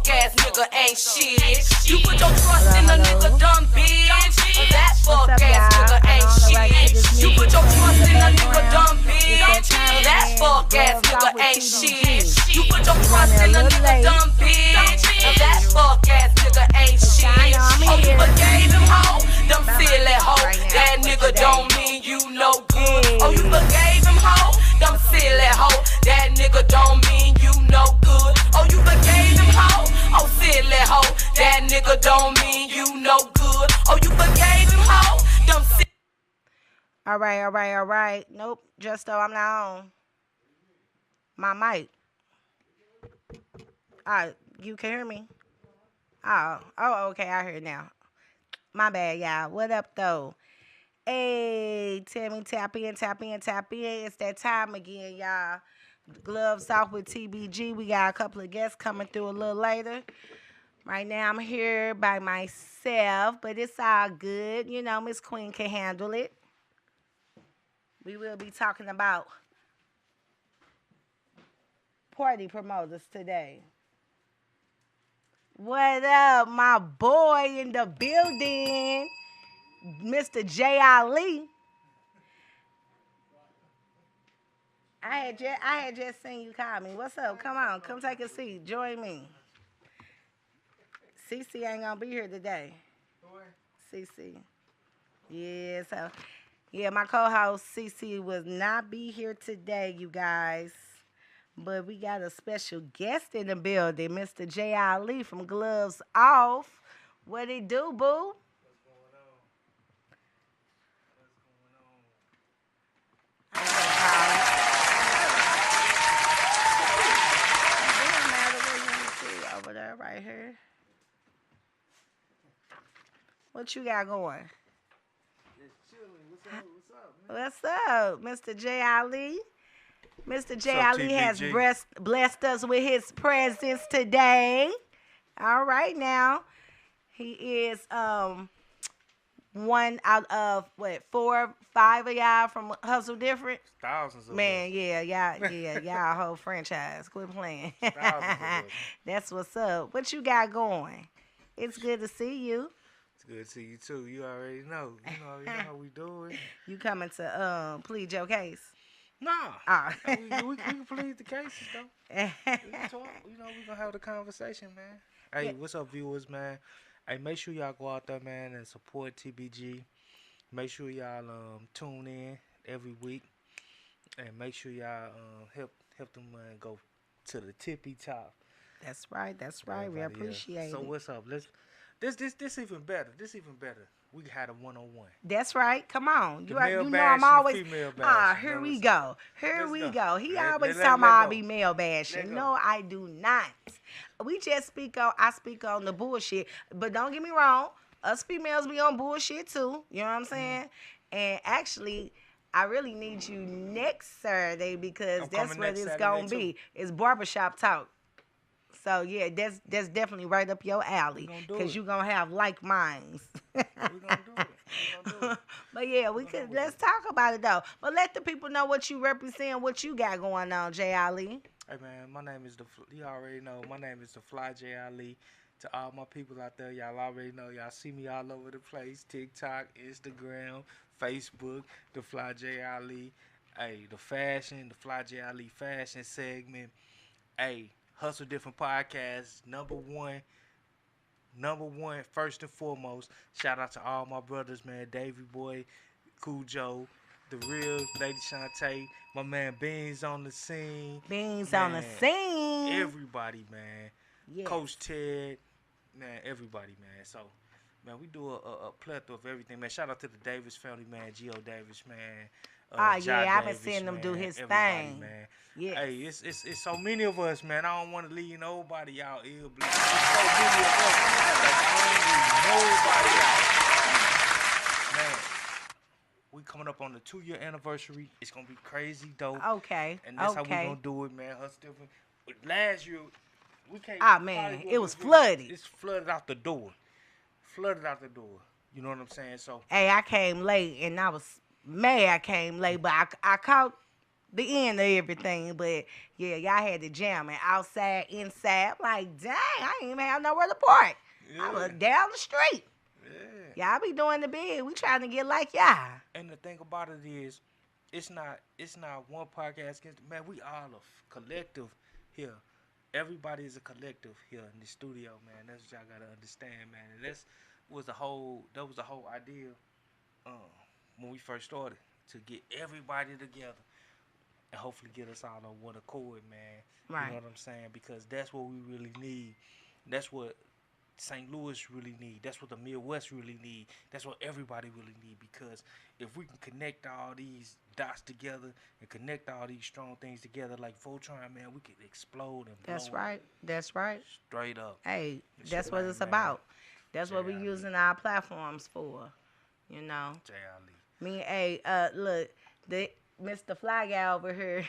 fuck ass nigga ain't shit. You put your trust in a nigga dumb bitch. That fuck ass nigga ain't shit. You put your trust in a nigga dumb bitch. That fuck ass nigga ain't shit. You put your trust in a nigga dumb bitch. That fuck ass nigga ain't shit. Oh, you forgave him, ho? Them silly ho. That nigga don't mean you no good. Oh, you forgave him, ho? Them silly ho. That nigga don't mean you no good. Oh, you forgave him, ho? Oh, silly ho. That nigga don't mean you no good. Oh, you forgave him, ho? Them silly. All right. Nope, Justo, I'm not on. My mic. You can hear me? Oh, okay, I hear it now. My bad, y'all. What up, though? Hey, tell me, tap in. It's that time again, y'all. Gloves off with TBG. We got a couple of guests coming through a little later. Right now, I'm here by myself, but it's all good. You know, Miss Queen can handle it. We will be talking about party promoters today. What up, my boy in the building, Mr. J. Ali. I had just seen you call me. What's up? Come on, come take a seat. Join me. CC ain't gonna be here today. CC. Yeah, so my co-host CC will not be here today, you guys. But we got a special guest in the building, Mr. J. Ali from Gloves Off. What it do, boo? What's going on? It don't matter what you want to see over there, right here. What you got going? Just chilling. What's up, man? What's up, Mr. J. Ali? Mr. J. What's up, Ali has TBG? blessed us with his presence today. All right, now. He is one out of, 4, 5 of y'all from Hustle Different? Thousands of Man, us. y'all whole franchise. Quit playing. Thousands of us. That's what's up. What you got going? It's good to see you. It's good to see you, too. You already know. You know how we do it. You coming to plead your case? Nah. We can plead the cases, though. We can talk. We going to have the conversation, man. Hey, what's up, viewers, man? Hey, make sure y'all go out there, man, and support TBG. Make sure y'all tune in every week. And make sure y'all help them go to the tippy top. That's right. We appreciate it. So what's up? This even better. We had a one-on-one. That's right. Come on. You know I'm bashing, always. female bashing. Here we Let's go. He always let talking about I go. be male bashing. No, I do not. I speak on the bullshit. But don't get me wrong. Us females be on bullshit too. You know what I'm saying? And actually, I really need you next Saturday because that's what it's gonna be. It's barbershop talk. So yeah, that's definitely right up your alley because you're gonna have like minds. We're gonna do it. But yeah, let's talk about it though. But let the people know what you represent, what you got going on, J. Ali. Hey man, my name is you already know. My name is the Fly J. Ali. To all my people out there, y'all already know. Y'all see me all over the place: TikTok, Instagram, Facebook. The Fly J. Ali. Hey, the fashion, the Fly J. Ali fashion segment. Hey. Hustle Different Podcast, number one, first and foremost. Shout out to all my brothers, man. Davey Boy, Cool Joe, the real Lady Shantae, my man Beans on the scene. On the scene. Everybody, man. Yes. Coach Ted, man, everybody, man. So, man, we do a plethora of everything, man. Shout out to the Davis family, man. Gio Davis, man. I've been seeing him do his thing. Man. Yes. Hey, it's so many of us, man. I don't want to leave nobody out ill. There's so many of us that I don't leave nobody out. Man, we coming up on the 2-year anniversary. It's gonna be crazy dope. Okay. And that's how we gonna do it, man. Us different. Last year, we can't. Man, it was flooded. It's flooded out the door. You know what I'm saying? So. Hey, I came late, and I was mad I came late, but I caught the end of everything. But yeah, y'all had to jam it outside, inside. I'm like, dang, I ain't even have nowhere to park. I was down the street. Yeah. Y'all be doing the big. We trying to get like y'all. And the thing about it is, it's not one podcast against, man. We all a collective here. Everybody is a collective here in the studio, man. That's what y'all gotta understand, man. And that was the whole idea when we first started, to get everybody together and hopefully get us all on one accord, man. Right. You know what I'm saying? Because that's what we really need. That's what St. Louis really need. That's what the Midwest really need. That's what everybody really need. Because if we can connect all these dots together and connect all these strong things together like Voltron, man, we can explode and blow. That's right. That's right. Straight up. Hey, that's what it's about. That's what we using our platforms for. You know. Me, hey, look, Mr. Fly Guy over here.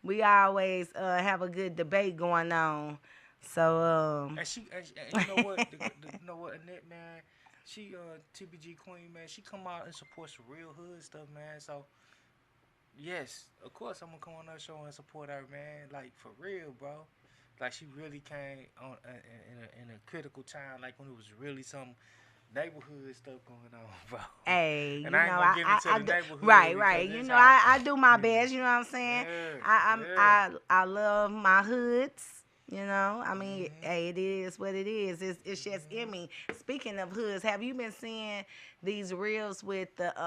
We always have a good debate going on. So and you know what? You know what, Annette, man, she TBG Queen, man. She come out and support some real hood stuff, man. So yes, of course I'm gonna come on her show and support her, man. Like for real, bro. Like she really came on in a critical time, like when it was really some neighborhood stuff going on, bro. Hey, and I ain't gonna get into the neighborhood. Right. You know, I do my best. You know what I'm saying? Yeah, I love my hoods. You know, I mean, hey, it is what it is. It's just in me. Speaking of hoods, have you been seeing these reels with the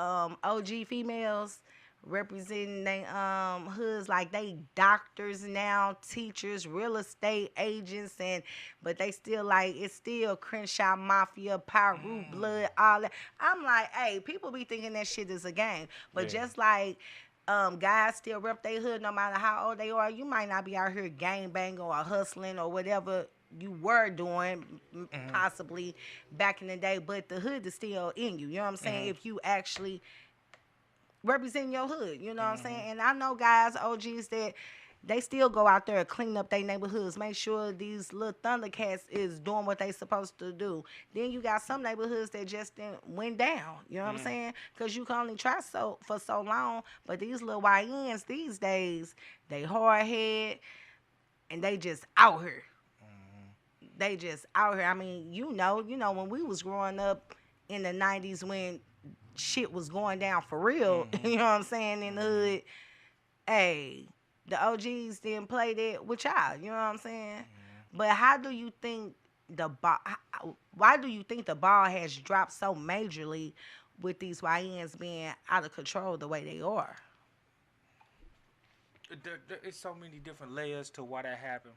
OG females representing they hoods, like they doctors now, teachers, real estate agents, but they still like it's still Crenshaw Mafia, Pyru Blood, all that. I'm like, hey, people be thinking that shit is a game, but just like guys still rep their hood no matter how old they are. You might not be out here gang banging or hustling or whatever you were doing possibly back in the day, but the hood is still in you. You know what I'm saying? If you actually represent your hood, you know what I'm saying? And I know guys, OGs, that they still go out there and clean up their neighborhoods, make sure these little Thundercats is doing what they supposed to do. Then you got some neighborhoods that just went down, you know what I'm saying? Because you can only try for so long, but these little YNs these days, they hard head, and they just out here. They just out here. I mean, you know, when we was growing up in the 90s when shit was going down for real, you know what I'm saying, in the hood, hey, the OGs didn't play that with y'all, you know what I'm saying? But how do you think why do you think the ball has dropped so majorly with these YNs being out of control the way they are? There is so many different layers to why that happened.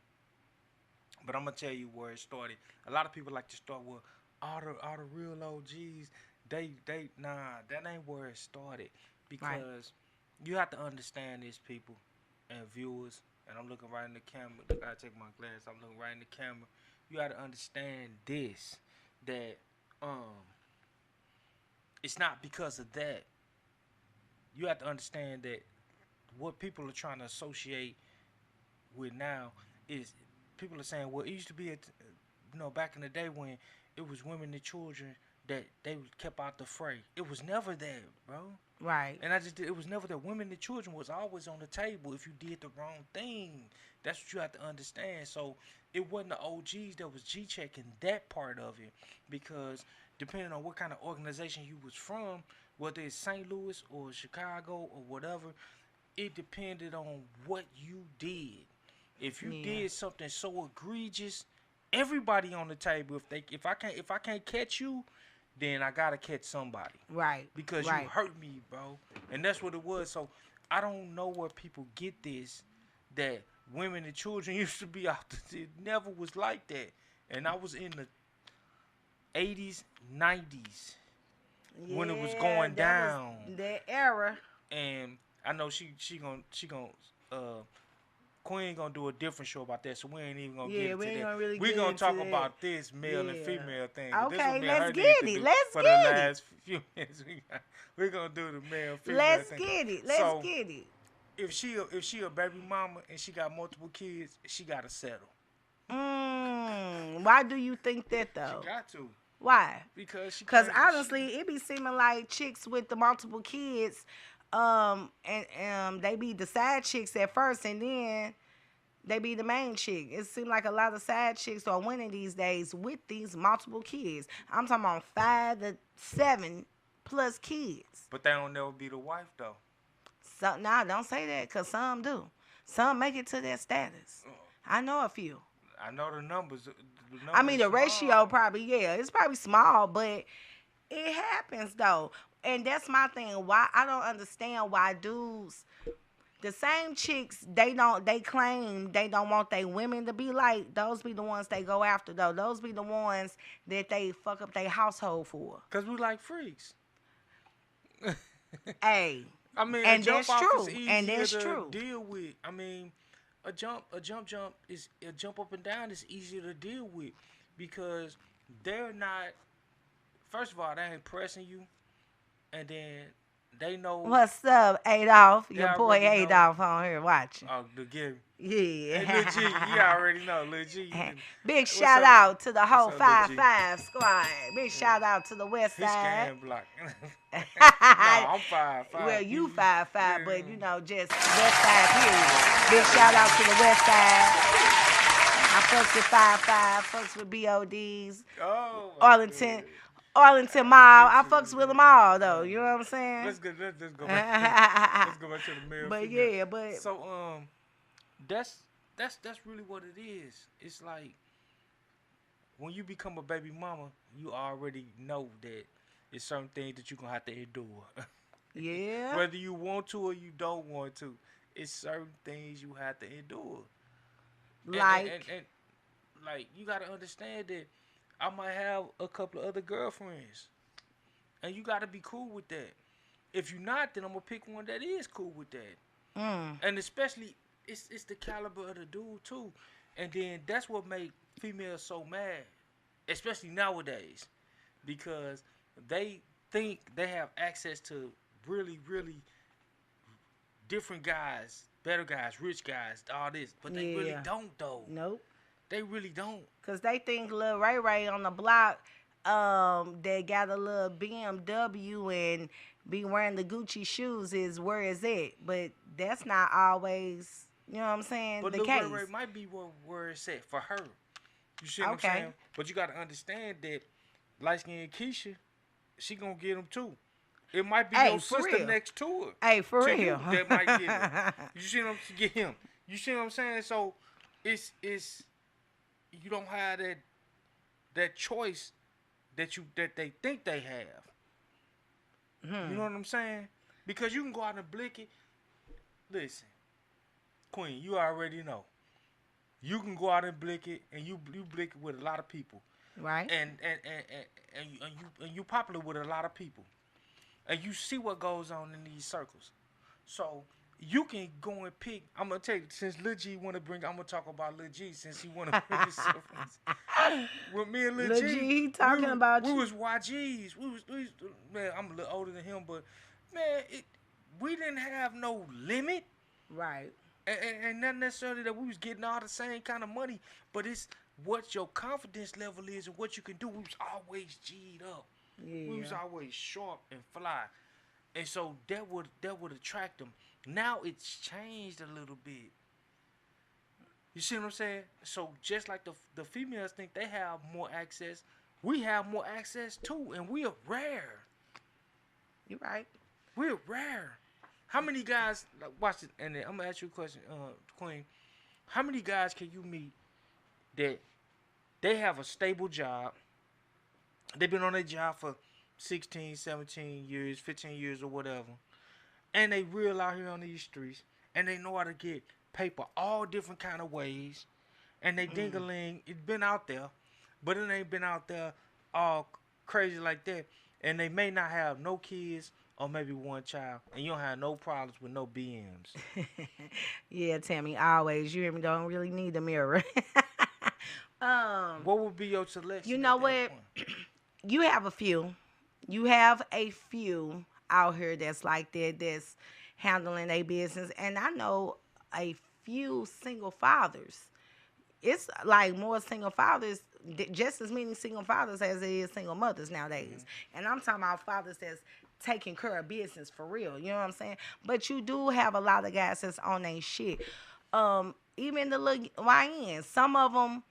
But I'm gonna tell you where it started. A lot of people like to start with all the real OGs. They that ain't where it started. Because you have to understand this, people and viewers, and I'm looking right in the camera. I gotta take my glass. I'm looking right in the camera. You gotta understand this, that it's not because of that. You have to understand that what people are trying to associate with now is people are saying, well, it used to be back in the day when it was women and children that they kept out the fray. It was never that, bro. Right. And it was never that. Women and children was always on the table if you did the wrong thing. That's what you have to understand. So it wasn't the OGs that was G-checking that part of it, because depending on what kind of organization you was from, whether it's St. Louis or Chicago or whatever, it depended on what you did. If you did something so egregious, everybody on the table. If I can't catch you, then I gotta catch somebody. Right. Because you hurt me, bro. And that's what it was. So I don't know where people get this, that women and children used to be out there. It never was like that. And I was in the 80s, 90s when it was going down. Was that era. And I know she gonna Queen gonna do a different show about that, so we ain't even gonna get into that. We're gonna talk about this male and female thing. Okay, let's get it. Let's get it. Last few minutes, we're gonna do the male female Let's thing. get it. Let's get it. If she a baby mama and she got multiple kids, she gotta settle. Why do you think that though? She got to. Why? Because honestly, it be seeming like chicks with the multiple kids And they be the side chicks at first, and then they be the main chick. It seems like a lot of side chicks are winning these days with these multiple kids. I'm talking about 5 to 7 plus kids. But they don't never be the wife though. So nah, don't say that, cause some do. Some make it to that status. I know a few. I know the numbers. I mean, the small. ratio probably, yeah, it's probably small, but it happens though. And that's my thing. Why I don't understand why dudes, the same chicks, they claim they don't want their women to be like. Those be the ones they go after though. Those be the ones that they fuck up their household for. Cause we like freaks. Hey. I mean, and a jump that's off true. is easier And that's to true. deal with. I mean, a jump is a jump up and down is easier to deal with because they're not. First of all, they ain't pressing you, and then they know. What's up, Adolph? Your boy already know. Adolph on here watching. Oh, the Gary. Yeah. Hey, Lil G, you already know, Lil G. Big What's shout up? out to the whole What's up, Lil G? 5-5 squad. Big shout out to the West His Side. scan block. No, I'm 5'5". Well, you 5'5", Yeah. but you know, just West Side period. Big shout out to the West Side. I fucks with 5'5", fucks with BODs. Oh, Arlington Mall. I fucks with them all though. You know what I'm saying? Let's go back. Let's go back to the mirror. But yeah, but so that's really what it is. It's like when you become a baby mama, you already know that it's certain things that you're gonna have to endure. yeah. Whether you want to or you don't want to, it's certain things you have to endure. Like and like you gotta understand that I might have a couple of other girlfriends, and you gotta be cool with that. If you're not, then I'm gonna pick one that is cool with that. And especially it's the caliber of the dude too. And then that's what make females so mad, especially nowadays, because they think they have access to really, really different guys, better guys, rich guys, all this, but they really don't though. Nope. They really don't. Cause they think Lil Ray Ray on the block, that got a little BMW and be wearing the Gucci shoes is where is it? But that's not always, you know what I'm saying, But the Lil case. Ray Ray might be where it's at for her. You see what I'm saying? But you got to understand that light-skinned Keisha, she gonna get him too. It might be your sister real. next to her. Hey, for to real. You that might get him. You see what I'm saying? Get him. You see what I'm saying? So it's you don't have that choice that they think they have. You know what I'm saying? Because you can go out and blick it. Listen, Queen, you already know. You can go out and blick it, and you blick it with a lot of people, Right. and you popular with a lot of people, and you see what goes on in these circles. So you can go and pick. I'm gonna tell you, since Lil G wanna bring, I'm gonna talk about Lil G since he wanna bring his reference. With me and Lil G, he talking about we you. was YGs. We was man. I'm a little older than him, but man, we didn't have no limit. Right. And not necessarily that we was getting all the same kind of money, but it's what your confidence level is and what you can do. We was always G'd up. Yeah. We was always sharp and fly. And so that would attract them. Now it's changed a little bit. You see what I'm saying? So just like the females think they have more access, we have more access too, and we are rare. You're right. We're rare. How many guys, like, watch it, and then I'm gonna ask you a question, Queen. How many guys can you meet that they have a stable job, they've been on their job for 16, 17 years, 15 years or whatever, and they real out here on these streets, and they know how to get paper all different kind of ways, and they ding-a-ling, it's been out there, but it ain't been out there all crazy like that, and they may not have no kids or maybe one child, and you don't have no problems with no BMs. Yeah, Tammy, always. You hear me? Don't really need a mirror. What would be your selection? You know at that what? point? You have a few. You have a few out here that's like that, that's handling their business. And I know a few single fathers. It's like more single fathers, just as many single fathers as it is single mothers nowadays. And I'm talking about fathers that's taking care of business for real. You know what I'm saying? But you do have a lot of guys that's on their shit. Even the little YNs, some of them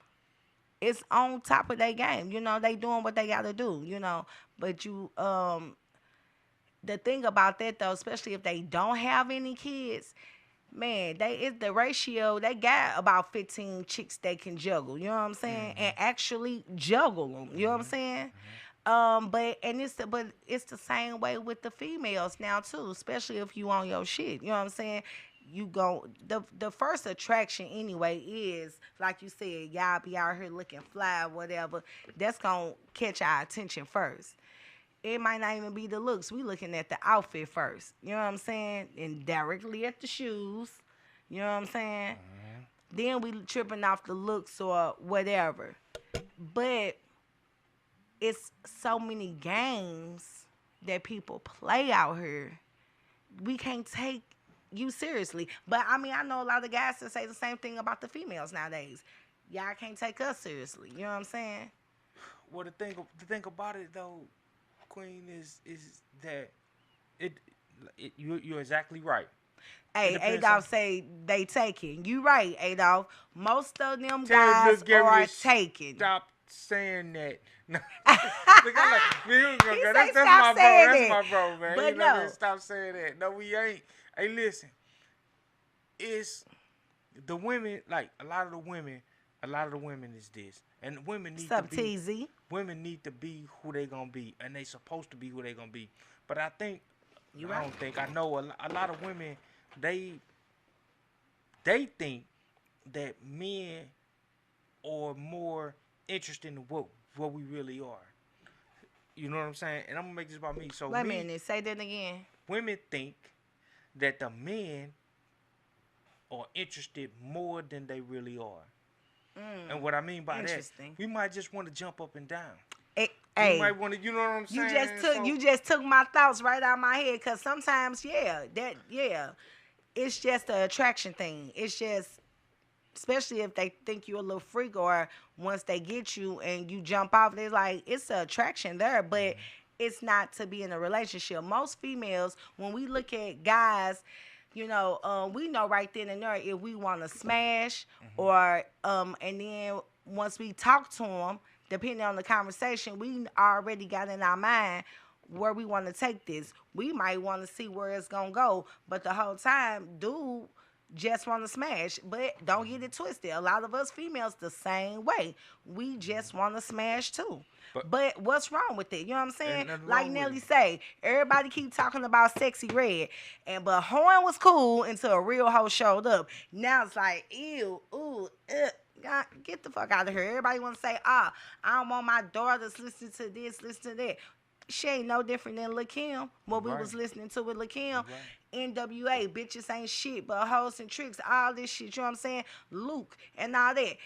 is on top of their game. You know, they doing what they gotta do. You know, but the thing about that though, especially if they don't have any kids, man, it's the ratio. They got about 15 chicks they can juggle. You know what I'm saying? And actually juggle them. You know what I'm saying? But it's the same way with the females now too, especially if you on your shit. You know what I'm saying? You go the first attraction anyway is like you said, y'all be out here looking fly, whatever. That's gonna catch our attention first. It might not even be the looks. We looking at the outfit first. You know what I'm saying? And directly at the shoes. You know what I'm saying? Then we tripping off the looks or whatever. But it's so many games that people play out here. We can't take you seriously. But I mean, I know a lot of guys that say the same thing about the females nowadays. Y'all can't take us seriously. You know what I'm saying? Well, the thing about it though, Queen, is that you're exactly right. Hey, Adolph say they taking. You right, Adolph. Most of them guys are taking. Stop saying that. Look, that's my bro. That's my bro, man. But no. Stop saying that. No, we ain't. Hey, listen. It's the women, like a lot of the women is this. And women need to be TZ? Women need to be who they gonna be, and they supposed to be who they gonna be. But I think I know a lot of women, they think that men are more interested in what we really are. You know what I'm saying? And I'm gonna make this about me. So wait a minute, say that again. Women think that the men are interested more than they really are. And what I mean by that, we might just want to jump up and down. We might want to, you know what I'm saying? You just took my thoughts right out of my head, because sometimes, it's just an attraction thing. It's just, especially if they think you're a little freak, or once they get you and you jump off, they're like, it's an attraction there, but it's not to be in a relationship. Most females, when we look at guys, we know right then and there if we want to smash or and then once we talk to them, depending on the conversation, we already got in our mind where we want to take this. We might want to see where it's gonna go, but the whole time, dude just want to smash. But don't get it twisted. A lot of us females the same way. We just want to smash too. But what's wrong with it? You know what I'm saying? Like Nelly say, everybody keep talking about Sexy Red, but Horn was cool until a real hoe showed up. Now it's like, ew, ooh, God, get the fuck out of here. Everybody want to say, I don't want my daughters listening to this, listen to that. She ain't no different than Lil' Kim. What we was listening to with Lil' Kim. NWA, bitches ain't shit but hoes and tricks, all this shit, you know what I'm saying? Luke and all that.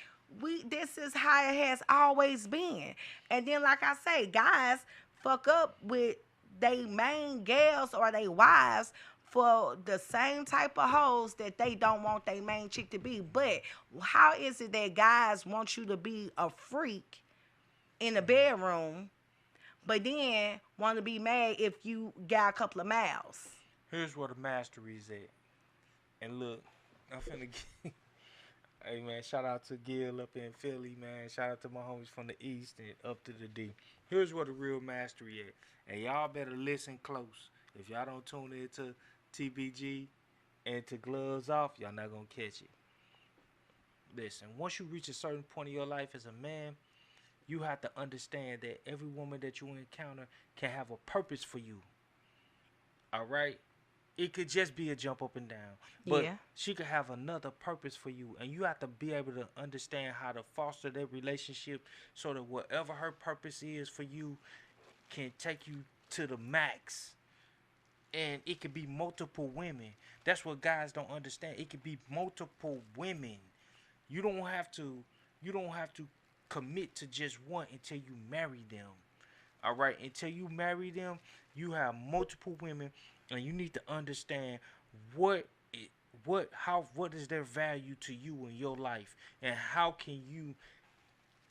This is how it has always been. And then, like I say, guys fuck up with they main gals or they wives for the same type of hoes that they don't want their main chick to be. But how is it that guys want you to be a freak in the bedroom, but then want to be mad if you got a couple of miles? Here's where the mastery is at. And look, I'm finna get... Hey, man, shout out to Gil up in Philly, man. Shout out to my homies from the East and up to the D. Here's where the real mastery at. And y'all better listen close. If y'all don't tune in to TBG and to Gloves Off, y'all not going to catch it. Listen, once you reach a certain point in your life as a man, you have to understand that every woman that you encounter can have a purpose for you. All right? It could just be a jump up and down. But she could have another purpose for you. And you have to be able to understand how to foster that relationship so that whatever her purpose is for you can take you to the max. And it could be multiple women. That's what guys don't understand. It could be multiple women. You don't have to commit to just one until you marry them. All right? Until you marry them, you have multiple women. And you need to understand what is their value to you in your life, and how can you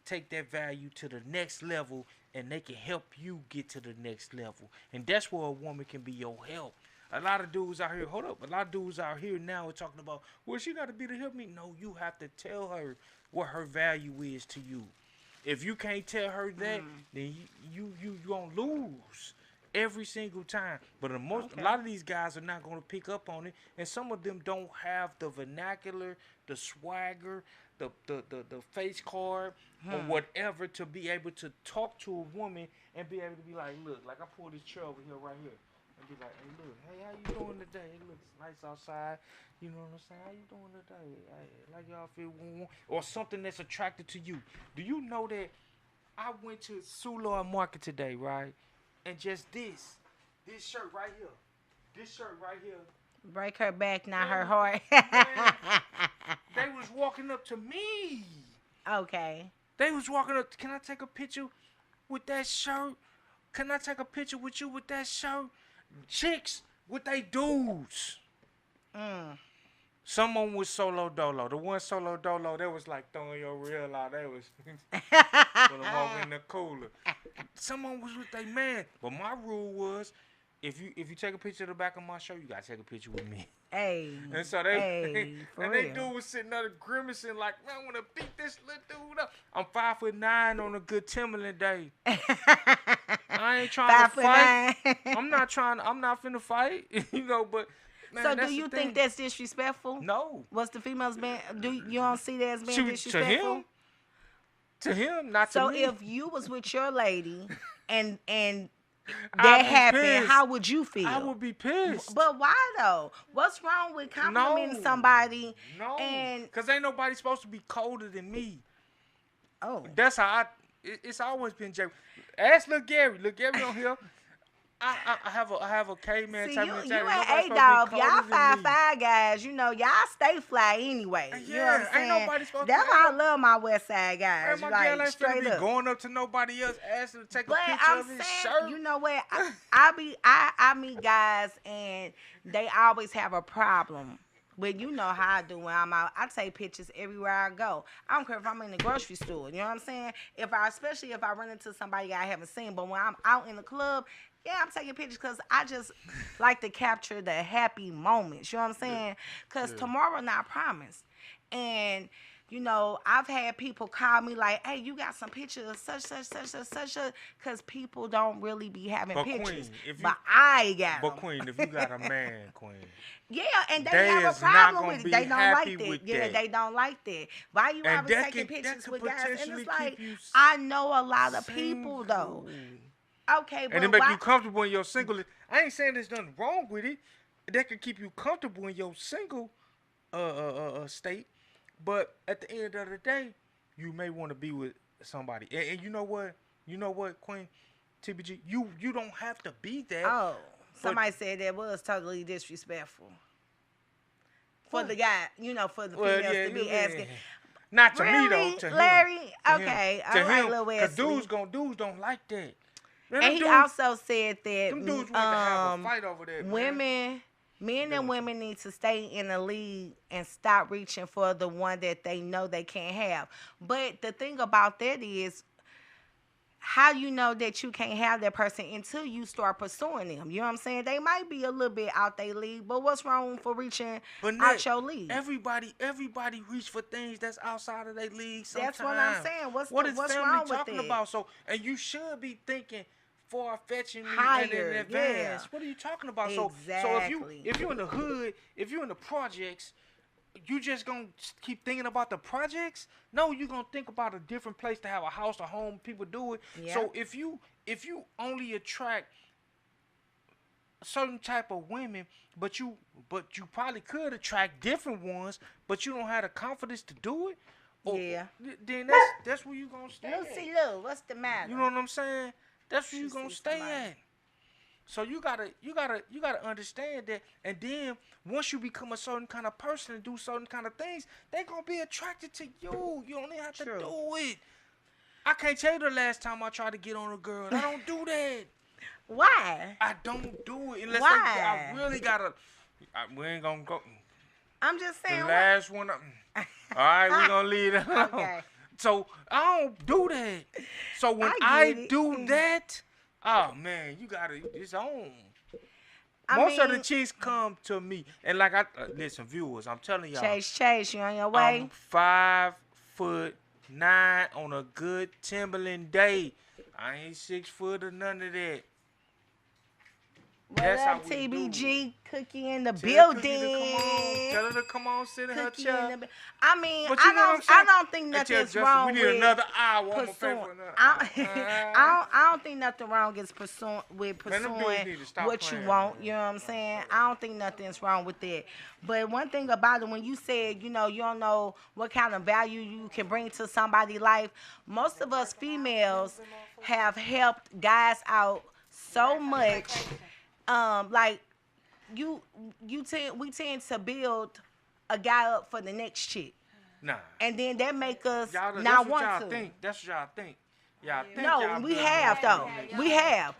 take that value to the next level and they can help you get to the next level. And that's where a woman can be your help. A lot of dudes out here, hold up, a lot of dudes out here now are talking about, well, she got to be to help me. No, you have to tell her what her value is to you. If you can't tell her that, then you gonna lose every single time. But a lot of these guys are not gonna pick up on it, and some of them don't have the vernacular, the swagger, the face card, or whatever to be able to talk to a woman and be able to be like, look, like I pull this chair over here right here. And be like, hey, look, hey, how you doing today? It looks nice outside. You know what I'm saying? How you doing today? Hey, like y'all feel warm? Or something that's attracted to you. Do you know that I went to Sula Market today, right? And just this shirt right here. Break her back, not her heart. Man, they was walking up to me. Okay. They was walking up. Can I take a picture with that shirt? Can I take a picture with you with that shirt? Chicks with they dudes. Someone was solo dolo. The one solo dolo, they was like throwing your reel out. They was put them over in the cooler. Someone was with their man. But my rule was, if you take a picture of the back of my shirt, you gotta take a picture with me. Hey. And so they dude was sitting there grimacing like, man, I wanna beat this little dude up. I'm 5'9" on a good Timberland day. I ain't trying to fight. 5'9". I'm not finna fight, you know, but man, so do you think that's disrespectful? No. What's the females being, you don't see that as being disrespectful? To him, not to me. So if you was with your lady and that happened, pissed. How would you feel? I would be pissed. But why though? What's wrong with complimenting somebody? No, and because ain't nobody supposed to be colder than me. Oh, that's how it's always been. Ask Lil Gary. Lil Gary on here. I have a caveman type mentality. You ain't A-Dog. Y'all 5'5" guys. You know, y'all stay fly anyway. Yeah, you know what I'm saying? Ain't nobody supposed That's to. why I love my West Side guys. My like, girl ain't straight be up. going up to nobody else asking to take a picture of his shirt. You know what? I meet guys and they always have a problem. But you know how I do when I'm out. I take pictures everywhere I go. I don't care if I'm in the grocery store. You know what I'm saying? Especially if I run into somebody I haven't seen. But when I'm out in the club, yeah, I'm taking pictures because I just like to capture the happy moments. You know what I'm saying? Because tomorrow not promised. And, you know, I've had people call me like, hey, you got some pictures of such, because people don't really be having pictures. Queen, but I got them. But, Queen, if you got a man, Queen. Yeah, and they have a problem with it. They don't like that. Yeah, they don't like that. Why you always taking pictures with guys? And it's like, I know a lot of people, though. Okay, but and it make you comfortable in your single. I ain't saying there's nothing wrong with it. That can keep you comfortable in your single state. But at the end of the day, you may want to be with somebody. And you know what? You know what, Queen? TBG, you don't have to be that. Oh, somebody said that was totally disrespectful. For the guy, you know, for the females to be asking. Not to me, though. To Larry? him. Okay. To all right, him. Lil Wesley. Because dudes don't like that. Man, and he also said that them dudes want to have a fight over that, men and women need to stay in the league and stop reaching for the one that they know they can't have. But the thing about that is, how you know that you can't have that person until you start pursuing them. You know what I'm saying? They might be a little bit out their league, but what's wrong for reaching out your league? Everybody reach for things that's outside of their league sometimes. That's what I'm saying. What's family wrong talking with about? So, and you should be thinking far-fetchingly and in advance. Yeah. What are you talking about? Exactly. So if you're in the hood, if you're in the projects, you just gonna keep thinking about the projects? No, you're gonna think about a different place to have a house, a home. People do it. Yeah. So if you only attract a certain type of women, but you probably could attract different ones, but you don't have the confidence to do it. Then that's where you gonna stay. Lucy Lou, what's the matter? You know what I'm saying? That's where you gonna stay at. So you gotta understand that, and then once you become a certain kind of person and do certain kind of things, they gonna be attracted to you. You don't even have to do it. I can't tell you the last time I tried to get on a girl. I don't do that. Why? I don't do it unless I really gotta. We ain't gonna go. I'm just saying. The last one. All right, we gonna leave it. Okay. So I don't do that. So when I do that, oh man, you gotta it's on. Most of the chicks come to me, and like listen, viewers, I'm telling y'all, Chase, you on your way? I'm 5'9" on a good Timberland day. I ain't 6 foot or none of that. What That's up, how we TBG? Cookie in the Tell building. Tell her to come on, sit in her chair. I don't think nothing's wrong with. We need another hour. I don't think nothing wrong is pursuing what you want. You know what I'm saying? I don't think nothing's wrong with that. But one thing about it, when you said, you don't know what kind of value you can bring to somebody's life, most of us females have helped guys out so much. Like we tend to build a guy up for the next chick. Nah. And then that make us not want y'all to. Think. That's what y'all think. Y'all think no, y'all we have though. We have.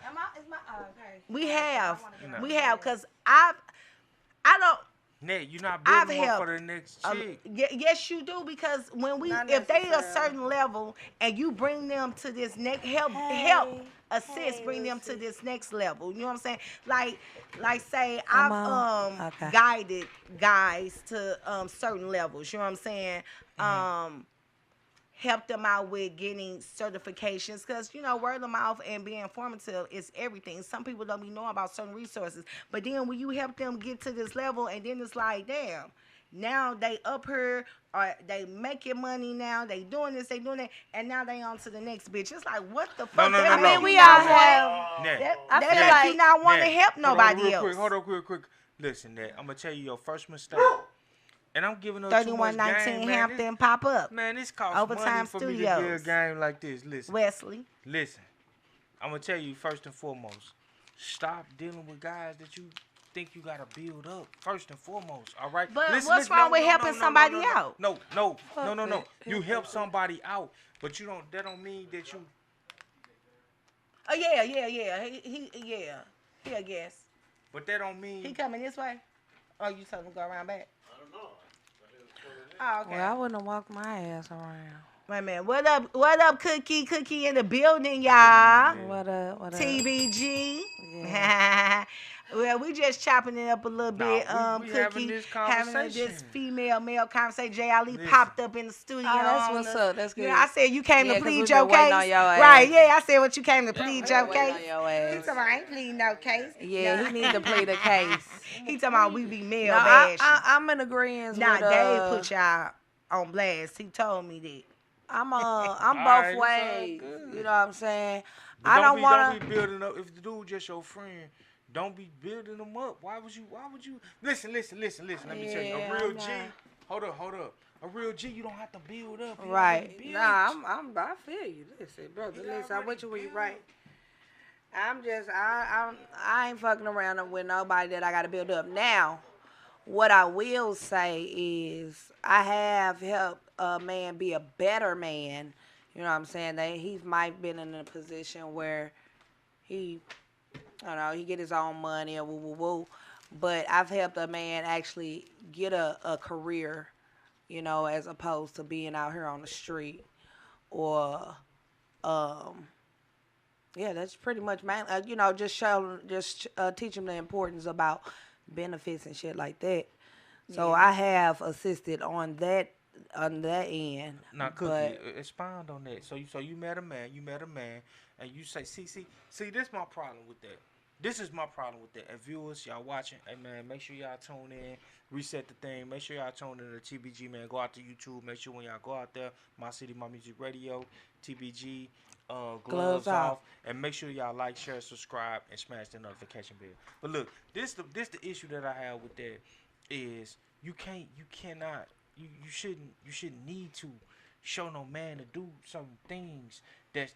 We have, cause I don't. Nate, you're not building one for the next chick. Yes, you do, because when if they a certain level and you bring them to this next bring them to this next level. You know what I'm saying? Like say I've guided guys to certain levels. You know what I'm saying? Help them out with getting certifications, because word of mouth and being informative is everything. Some people don't be knowing about certain resources, but then when you help them get to this level, and then it's like, damn, now they up here, or they making money now, they doing this, they doing that, and now they on to the next bitch. It's like, what the fuck? I mean, we all have. I feel like you not want to help nobody else. Hold on, quick. Listen, Nat, I'm gonna tell you your first mistake. And I'm giving up 3119 Hampton pop up. Man, this costs Overtime money for Studios. me to get a game like this. Listen, Wesley. Listen, I'm gonna tell you first and foremost. Stop dealing with guys that you think you gotta build up. First and foremost, all right. But what's wrong with helping somebody out? No. You help somebody out, but you don't. That don't mean that you. Oh yeah. He I guess. But that don't mean he coming this way. Oh, you told him to go around back. Oh, okay. Well, I wouldn't have walked my ass around. Wait a minute. What up, Cookie? Cookie in the building, y'all. What up? TBG. Yeah. Well, we just chopping it up a little bit. We Cookie having this female conversation. Jay Ali popped up in the studio. Oh, that's what's up. That's good. Yeah, I said you came to plead your case. Right? Yeah, I said what you came to plead your case. He talking about I ain't pleading no case. Yeah, he need to plead a case. He talking about we be male bashing. I'm in agreement. Nah, Dave put y'all on blast. He told me that. I'm both ways. You know what I'm saying? But don't be building up. If the dude just your friend, don't be building them up. Why would you? Listen. Let me tell you. A real G. Hold up. A real G, you don't have to build up. Right. Nah, I feel you. Listen, brother. Listen, I went you where you right. I ain't fucking around with nobody that I got to build up. Now, what I will say is I have helped a man be a better man. You know what I'm saying? That he might been in a position where he get his own money or woo. But I've helped a man actually get a career, as opposed to being out here on the street or, that's pretty much just teach them the importance about benefits and shit like that. So I have assisted on that end. Now, Cookie, expound on that. So you met a man, and you say, see, this is my problem with that. This is my problem with that. And viewers, y'all watching, hey man, make sure y'all tune in, reset the thing. Make sure y'all tune in to TBG, man. Go out to YouTube. Make sure when y'all go out there, MyCityMyMusic Radio, TBG, gloves off, and make sure y'all like, share, subscribe, and smash the notification bell. But look, this the issue that I have with that is you shouldn't need to show no man to do certain things that's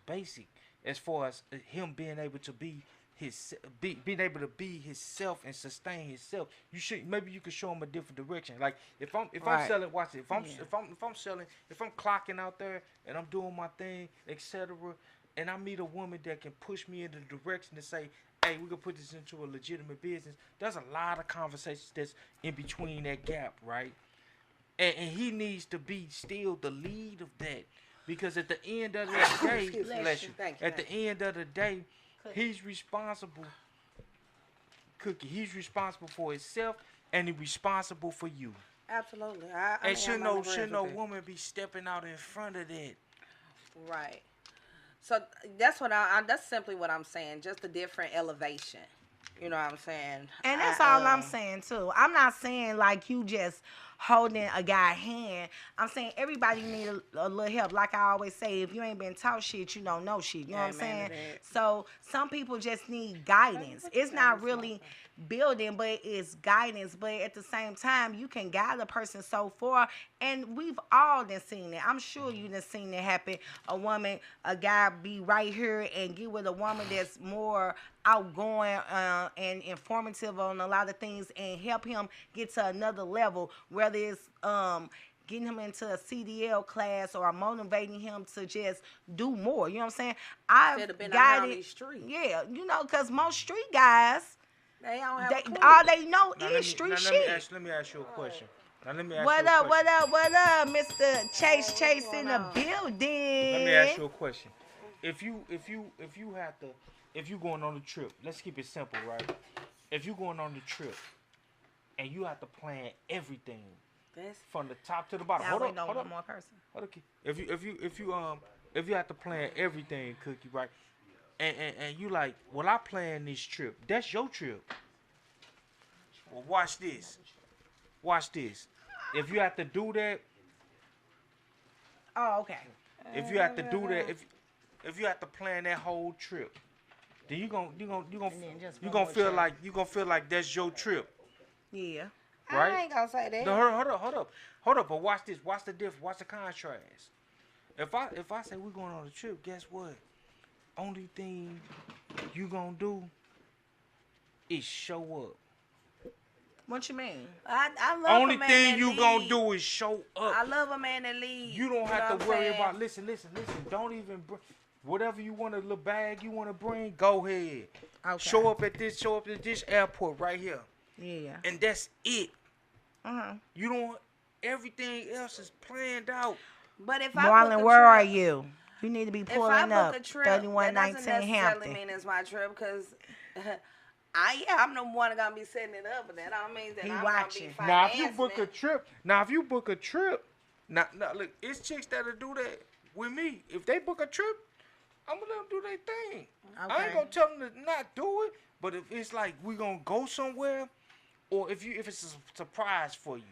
basic as far as him being able to be being able to be himself and sustain himself. Maybe you could show him a different direction. Like if I'm selling, watch it. If I'm selling, if I'm clocking out there and I'm doing my thing, etc., and I meet a woman that can push me in the direction to say, hey, we can put this into a legitimate business. There's a lot of conversations that's in between that gap, right? and he needs to be still the lead of that, because at the end of the day, at the end of the day, he's responsible. Cookie, he's responsible for himself, and he's responsible for you. Absolutely. And should no woman be stepping out in front of that? Right. So that's what that's simply what I'm saying. Just a different elevation. You know what I'm saying? And that's all I'm saying too. I'm not saying like you just holding a guy's hand. I'm saying everybody need a little help. Like I always say, if you ain't been taught shit, you don't know shit. You know what I'm saying? So some people just need guidance. It's not really building, but it's guidance. But at the same time, you can guide a person so far. And we've all done seen it. I'm sure you done seen it happen. A guy be right here and get with a woman that's more outgoing and informative on a lot of things and help him get to another level, whether it's getting him into a CDL class or motivating him to just do more. You know what I'm saying? I've been out these streets. Yeah, you know, because most street guys, they don't have all they know is street shit. Let me ask you a question. What up, Mr. Chase in the building? Let me ask you a question. If you going on a trip, let's keep it simple, right? If you going on the trip and you have to plan everything from the top to the bottom. Hold up. One more person. If you have to plan everything, Cookie, right? And you like, well, I plan this trip. That's your trip. Well, watch this. If you have to do that. Oh, okay. If you have to do that, if you have to plan that whole trip, then you gonna feel like that's your trip. Yeah. Right? I ain't gonna say that. No, hold up. But watch this. Watch the difference. Watch the contrast. If I say we're going on a trip, guess what? Only thing you gonna do is show up. What you mean? I love only a man thing that you lead. Gonna do is show up. I love a man that leads. You don't have to worry about. Listen. Don't even whatever you want, a little bag you want to bring. Go ahead. Okay. Show up at this airport right here. Yeah. And that's it. Uh-huh. You don't. Everything else is planned out. But if Marlon, where are you? You need to be pulling up. 3119 that doesn't necessarily Hampton. mean it's my trip because I'm the one gonna be setting it up, but that don't mean that I'm watching. Gonna be Now if you book a trip, now look, it's chicks that'll do that with me. If they book a trip, I'm gonna let them do their thing. Okay. I ain't gonna tell them to not do it, but if it's like we gonna go somewhere, or if it's a surprise for you,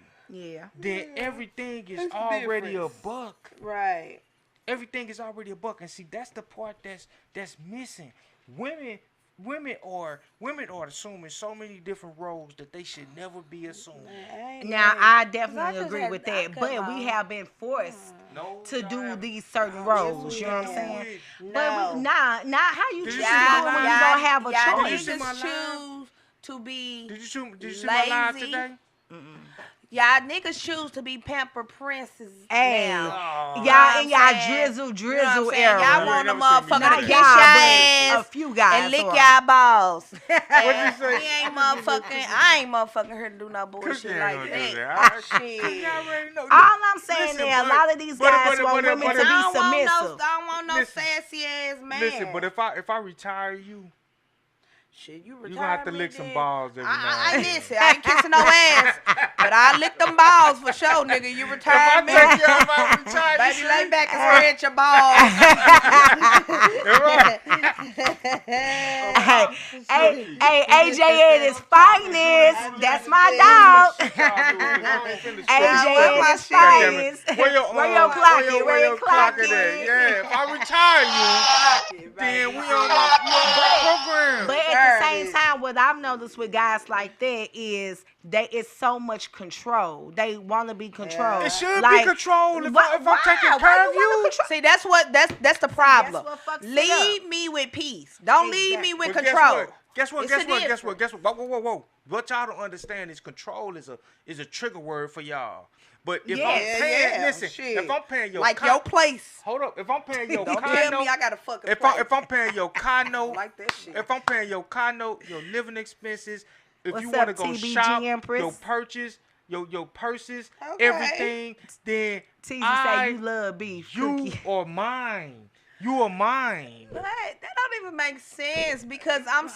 then everything is already a buck. Right. Everything is already a buck, and see that's the part that's missing. Women are assuming so many different roles that they should never be assuming. Now I definitely agree with that, but we have been forced to do these certain roles. You know what I'm saying? No. But not how you choose to do it when you don't have a choice. Niggas choose to be Did you see lazy. my live today? Y'all niggas choose to be pamper princesses now. Y'all in y'all drizzle era. Y'all want a motherfucker to kiss your a ass few guys and lick y'all balls. What'd you say? I ain't motherfucking here to do no bullshit like that. Shit. All I'm saying is a lot of these guys want women to be submissive. I don't want no sassy ass man. Listen, but if I retire you, shit, you gonna have to lick some balls every now and then. Listen, I ain't kissing no ass, but I lick them balls for sure, nigga. You retire me. Baby, lay back and spread your balls. Hey, AJ at his finest. That's my dog. AJ at his finest. Where your clock at? Yeah, if I retire you, then we on my program. But at the same time, what I've noticed with guys like that is it's so much control. They want to be controlled. It should be controlled if I'm taking care of you. See, that's the problem. That's what fucks leave me with peace. Don't leave me with control. Guess what? Whoa. What y'all don't understand is control is a trigger word for y'all. But if I'm paying, if I'm paying your your place. Hold up. If I'm paying your don't condo, tell me I got a fucking place. if I'm paying your condo, like that shit. If I'm paying your condo, your living expenses, if What's you want to up, go TBG shop, Empress? your purchase, your purses, Okay. everything, then Teasy say you love beef. you Cookie. are mine. You are mine. But that don't even make sense because I'm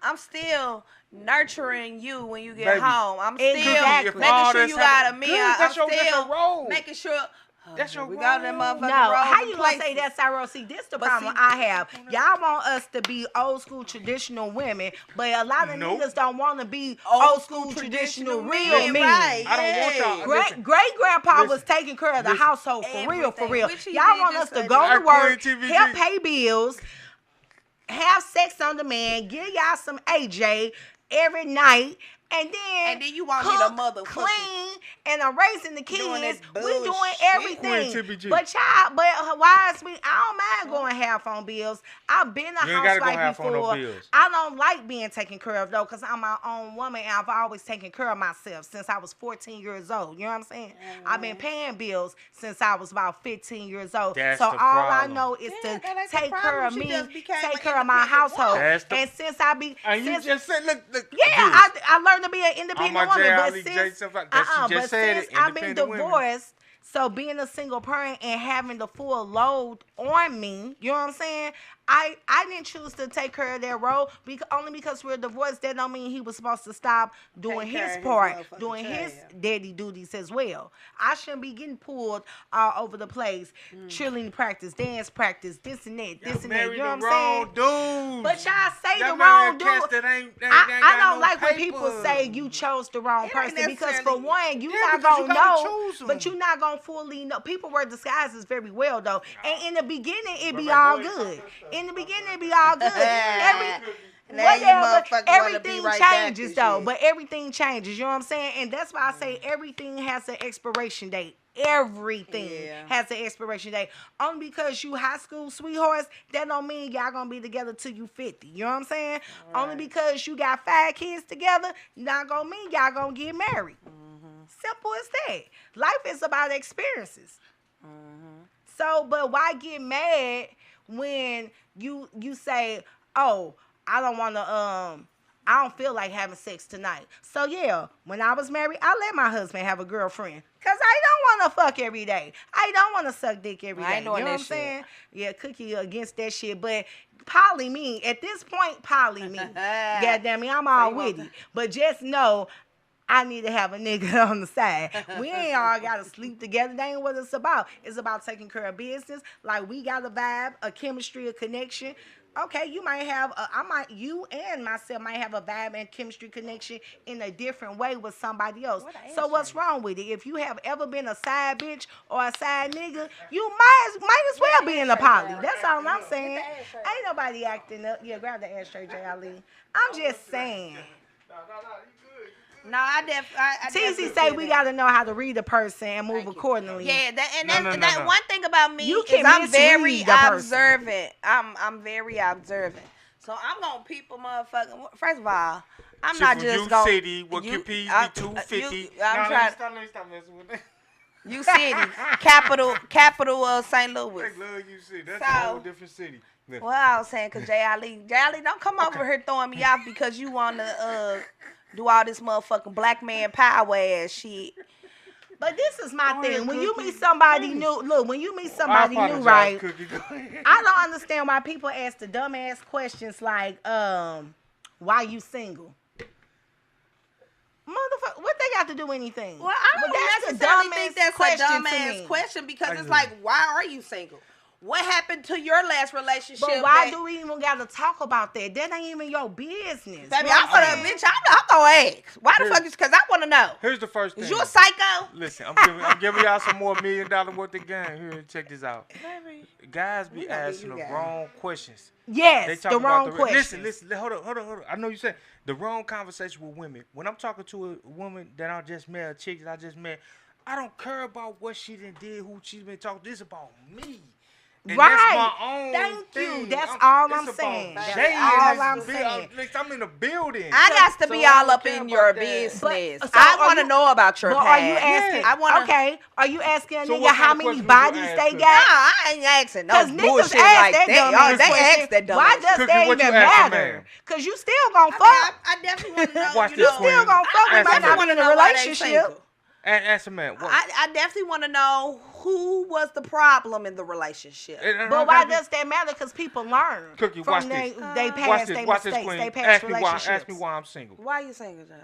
I'm still nurturing you when you get Baby, home. I'm still Exactly. making sure you got a meal. Good, that's I'm your still role. making sure. That's your we got role. them motherfucking No, roles how and you gonna say places. that's our role? See, this the But problem see- I have. Y'all want us to be old school traditional women, but a lot of Nope. niggas don't want to be old school traditional real men. Right, I don't want y'all. Great grandpa was Listen. taking care of the Listen. household for real, for Everything. real. Which he Y'all did want just us to say go that. to work, Queen TVG. help pay bills, have sex on demand, give y'all some AJ every night, and then you want me to cook, motherfucking clean, and I'm raising the doing kids. that We doing bullshit. everything. Queen TBG. But why is we? I don't mind going half on bills. I've been a You ain't gotta go housewife half on no before. bills. I don't like being taken care of though, cause I'm my own woman and I've always taken care of myself since I was 14 years old. You know what I'm saying? I've been paying bills since I was about 15 years old. That's so the all I problem. know is Yeah, to that ain't the take care problem. of She me, just became take an care of my independent household. woman. That's the- And since I be, And you since, just said, look. yeah, I learned to be an independent my woman. J. But Ali, J. since, stuff like that. She just but said since it, I've been independent women. divorced, so being a single parent and having the full load on me, you know what I'm saying? I didn't choose to take care of that role only because we're divorced. That don't mean he was supposed to stop doing Take care his of his part, motherfucking doing his child. daddy duties as well. I shouldn't be getting pulled all over the place, cheerleading practice, dance practice, this and that, this and that. Married You know the what I'm saying? wrong dude. But y'all say Y'all the married wrong a dude. cats that ain't I got don't no like when people paper. say you chose the wrong It ain't person because for necessarily- one, you Yeah, not because gonna you gotta know, choose 'em. but you not gonna fully know. People wear disguises very well though, and in the beginning it be Right, all go ahead, good. talk that stuff. In the beginning it be all good. Now you Whatever, motherfuckers wanna be everything right back changes and though. shit. But everything changes. You know what I'm saying? And that's why I say everything has an expiration date. Everything Yeah. has an expiration date. Only because you high school sweethearts, that don't mean y'all gonna be together till you 50. You know what I'm saying? Only because you got 5 kids together, not gonna mean y'all gonna get married. Simple as that. Life is about experiences. So, but why get mad when you say, "Oh, I don't want to I don't feel like having sex tonight." So yeah, when I was married, I let my husband have a girlfriend cuz I don't want to fuck every day. I don't want to suck dick every day. I ain't doing you know that what I'm shit. saying? Yeah, Cookie against that shit, but poly me. At this point, poly me. God damn me, I'm all you want with it. But just know I need to have a nigga on the side. We ain't all gotta sleep together. That ain't what it's about. It's about taking care of business. Like we got a vibe, a chemistry, a connection. Okay, you might have, you and myself might have a vibe and chemistry connection in a different way with somebody else. So what's wrong with it? If you have ever been a side bitch or a side nigga, you might as well be in a poly. That's all I'm saying. Ain't nobody acting up. Yeah, grab the ashtray, J. Ali. I'm just saying. No, I definitely TZ say we gotta know how to read a person and move accordingly. Yeah, No. one thing about me You is can I'm very misread the person. observant. I'm very observant. So I'm gonna peep a motherfucking. First of all, I'm See, not from just you gonna. city, what QPs be 250. I'm trying. Stop messing with that. You city, capital of St. Louis. They love you city. That's So- a whole different city. Listen. Well, I was saying, cause J. Ali, don't come over here throwing me off because you wanna do all this motherfucking black man power ass shit. But this is my Go thing. ahead, When you Cookie. meet somebody new, look, when you meet I somebody new, apologize, right? Cookie. Go ahead. I don't understand why people ask the dumbass questions like, why you single? Motherfucker, what they got to do anything? Well, I don't that's the necessarily dumbest think that's a question to dumbass me. question because I it's agree. like, why are you single? What happened to your last relationship? But why that- do we even got to talk about that? That ain't even your business. Baby, You know I'm what gonna, saying? bitch, I'm gonna ask. Why the Here- fuck is, cause I wanna know. Here's the first thing. Is you a psycho? Listen, I'm giving y'all some more $1 million worth of game. Here, check this out. Guys be We gonna give asking you the game. wrong questions. They Yes, talk the about wrong question. Listen. Hold on. I know you said the wrong conversation with women. When I'm talking to a woman that I just met, a chick that I just met, I don't care about what she done did, who she's been talking to. This about me. And Right. That's my own Thank thing. you. That's all it's I'm about saying. Jay That's in all this I'm bit. saying. I'm in the building. I got to So be I all don't up care in about your that. business. So I are want to you- know about your But past. are you asking? I want to. Okay. Are you asking a So nigga what how kind of many questions would you bodies ask they her? Nah, got? I ain't asking no Because niggas bullshit ask like that that. dumb Y'all, ass they question. ask that dumb Why ass does Cookie, that what you even ask a matter? man? Because you still gonna I fuck. mean, I definitely want to know. Watch you this, know, Queen. Still gonna fuck. We Ask might a not man. be in a why they relationship. single. Ask a man. What? I definitely want to know who was the problem in the relationship. But why does that matter? Because people learn Cookie, from watch they this. past, Watch they this. Watch this, mistakes, Queen. they past Ask me relationships. why I'm single. Why you single, Jay?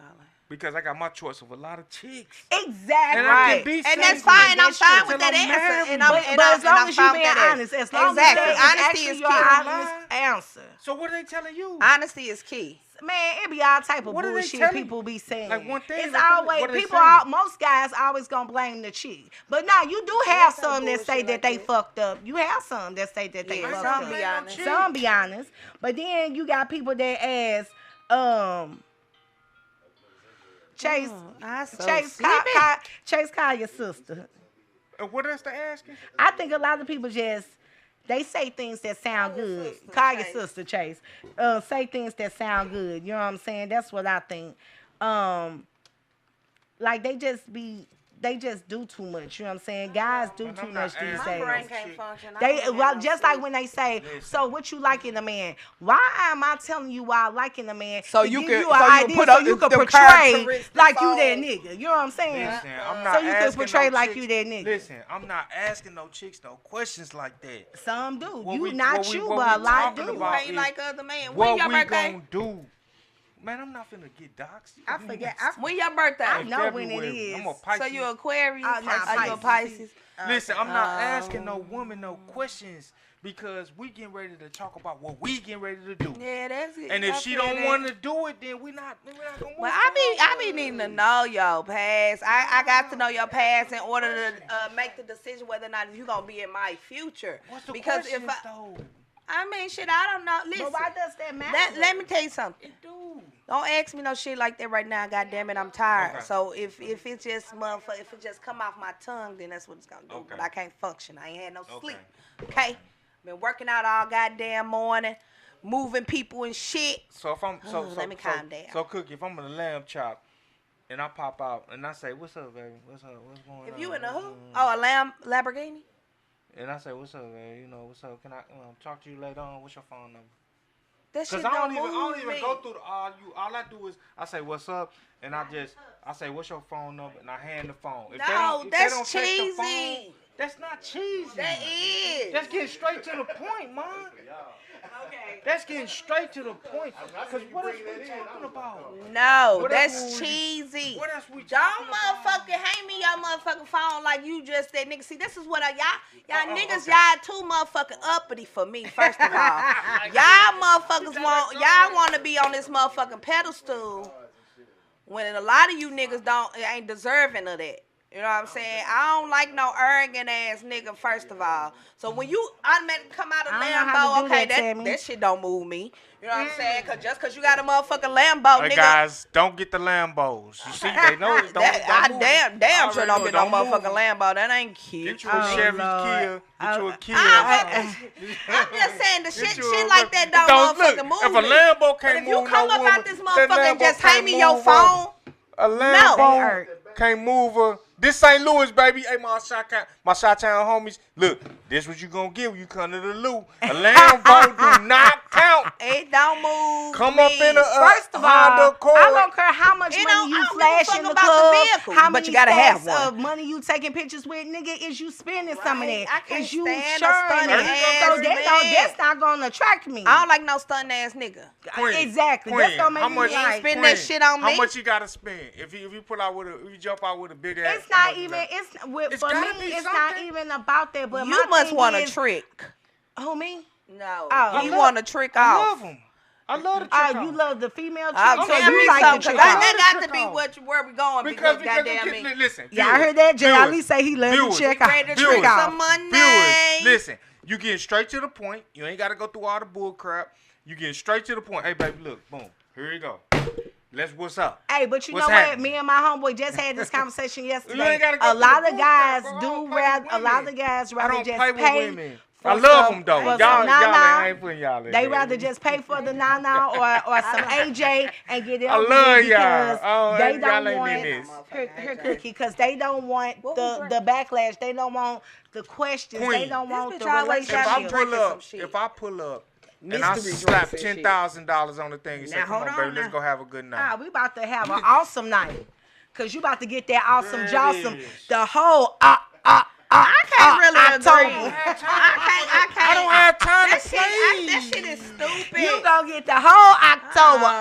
Because I got my choice of a lot of chicks. Exactly. And I can be And single. that's fine. I'm That's fine true. with that Till I'm answer. married. And But as long as you being honest, honest, as long exactly. as that is Honesty actually is your key. honest answer. So what are they telling you? Honesty is key. Man, it be all type of What are they bullshit telling people be saying. Like one thing, It's like, always what are they people. saying? Most guys always gonna blame the chick, but now you do have some that say that they fucked up. You have some that say that they Yeah, fucked some up. be honest. Some be honest, but then you got people that ask, Chase, Chase, call your sister. What else they asking? I think a lot of people just they say things that sound good. Call your sister, Chase. Say things that sound good. You know what I'm saying? That's what I think. Like they just do too much. You know what I'm saying? Guys do too much these days. My brain can't function. Just like when they say, so what you like in a man? Why am I telling you why I like in a man? So to you give can- you an so you idea put so up you can them portray characteristics like you on- that nigga. You know what I'm saying? Listen, I'm not So you can asking portray no like chicks, you that nigga. Listen, I'm not asking no chicks no questions like that. Some do. What You we- not what we- you, what but a we lot talking do. You about ain't is like other man. When What your we birthday? gonna do? Man, I'm not finna get doxxed. I forget. When your birthday? I know when it February. is. I'm a Pisces. So you Aquarius? Nah, Are you a Pisces? Listen, I'm not asking no woman no questions because we getting ready to talk about what we getting ready to do. Yeah, that's it. And I if she feel don't that. want to do it, then we're not gonna move. But I be needing to know your past. I got to know your past in order to make the decision whether or not you gonna be in my future. What's the because questions, if though? I mean shit, I don't know. Listen, But why does that matter? let me tell you something. Dude. Don't ask me no shit like that right now. God damn it, I'm tired. Okay. So if it just motherfucker, if it just come off my tongue, then that's what it's gonna do. Okay. But I can't function. I ain't had no Okay. sleep. Okay, been working out all goddamn morning, moving people and shit. So if I'm let me calm down. So Cookie, if I'm in a lamb chop and I pop out and I say, "What's up, baby? What's up? What's going on?" If you in the who? Oh, a Lamborghini. And I say, "What's up, baby? You know, what's up? Can I talk to you later on? What's your phone number?" That shit Cause I don't move even me. go through all I do is I say what's up and I say what's your phone number and I hand the phone. If No, they that's don't take the cheesy. phone, that's not cheesy. That is. That's getting straight to the point, man. Okay. That's getting straight to the point. Cause what else we talking about? No, What that's else we- cheesy. What else we Don't talking about? motherfucking hand me your motherfucking phone like you just said, nigga. See, this is what y'all niggas, okay. y'all too motherfucking uppity for me, first of all. Y'all motherfuckers want to be on this motherfucking pedestal when a lot of you niggas ain't deserving of that. You know what I'm saying? I don't like no arrogant ass nigga, first of all. So when you automatically come out of I don't know how Lambo, to do okay, that, Tammy. that shit don't move me. You know what I'm saying? Cause just cause you got a motherfucking Lambo, Hey nigga. guys, don't get the Lambos. You see, they know it. I move. damn sure Already don't know, get no move. motherfucking Lambo. That ain't cute. Get you a Chevy Lord. Kia. Get you a Kia. I'm just saying the shit you a- like that don't look, move if a me. Lambo But can't if you move come no up woman, out this that motherfucker and Lambo just hand can't me your move her. phone, A They Lambo hurt. can't move her. This St. Louis, baby. Hey, my Chi-Town homies. Look, this what you gonna get when you come to the Lou. A Lambo do not count. it don't move Come me. up in a First of all, Honda Accord. I don't care how much It money don't- you I don't give a flash fuck in the about the club, vehicle, how but many you gotta have stacks one. of money you taking pictures with, nigga, is you spending some of Right. that? I can't Is you stand a sharing stunning it? ass So man. that's not gonna attract me. I don't like no stun ass nigga. Queen, Exactly. Queen, That's gonna make how me much- You ain't like. spend that shit on How me. much you gotta spend if you pull out with if you jump out with a big ass? It's how not much you even. got? It's with It's for me. gotta be It's not something. even about that. But You my must thing want a is, trick. Who me? No. Oh. You I want to trick I off. love them. I love the trick Oh, you off. love the female trick. I'll so tell you me like something, the trick cause off. that got trick to be off. where we going Because goddamn me. listen. Yeah, I viewers, heard that. Jay viewers, Ali say he loves viewers, the check ready out. to viewers, trick some money. Viewers, listen. You getting straight to the point. You ain't got to go through all the bull crap. You getting straight to the point. Hey, baby, look, boom. Here you go. What's up? Hey, but you What's know what? happening? Me and my homeboy just had this conversation You yesterday. ain't gotta go A through lot the of bull guys crap, bro. I do don't play rather. with A lot women. of guys I rather don't just play with pay women. I love them though. for Y'all some Nana. ain't putting y'all in They there. rather just pay for the Nana or some AJ and get it I over love with y'all. because Oh, they y'all don't ain't want in this. her cookie because they don't want the backlash. They don't want the questions. Queen. They don't want This the bitch always got me relationship. drinking some shit. If I pull up and I Mystery slap drinks and shit. $10,000 on the thing and say, Now, "Come hold on, on baby, let's now. go have a good night." We about to have an awesome night. Cause you about to get that awesome There it jawsome. is. The whole I can't really October. agree. I can't. I don't have time to play. That shit is stupid. You gonna get the whole October.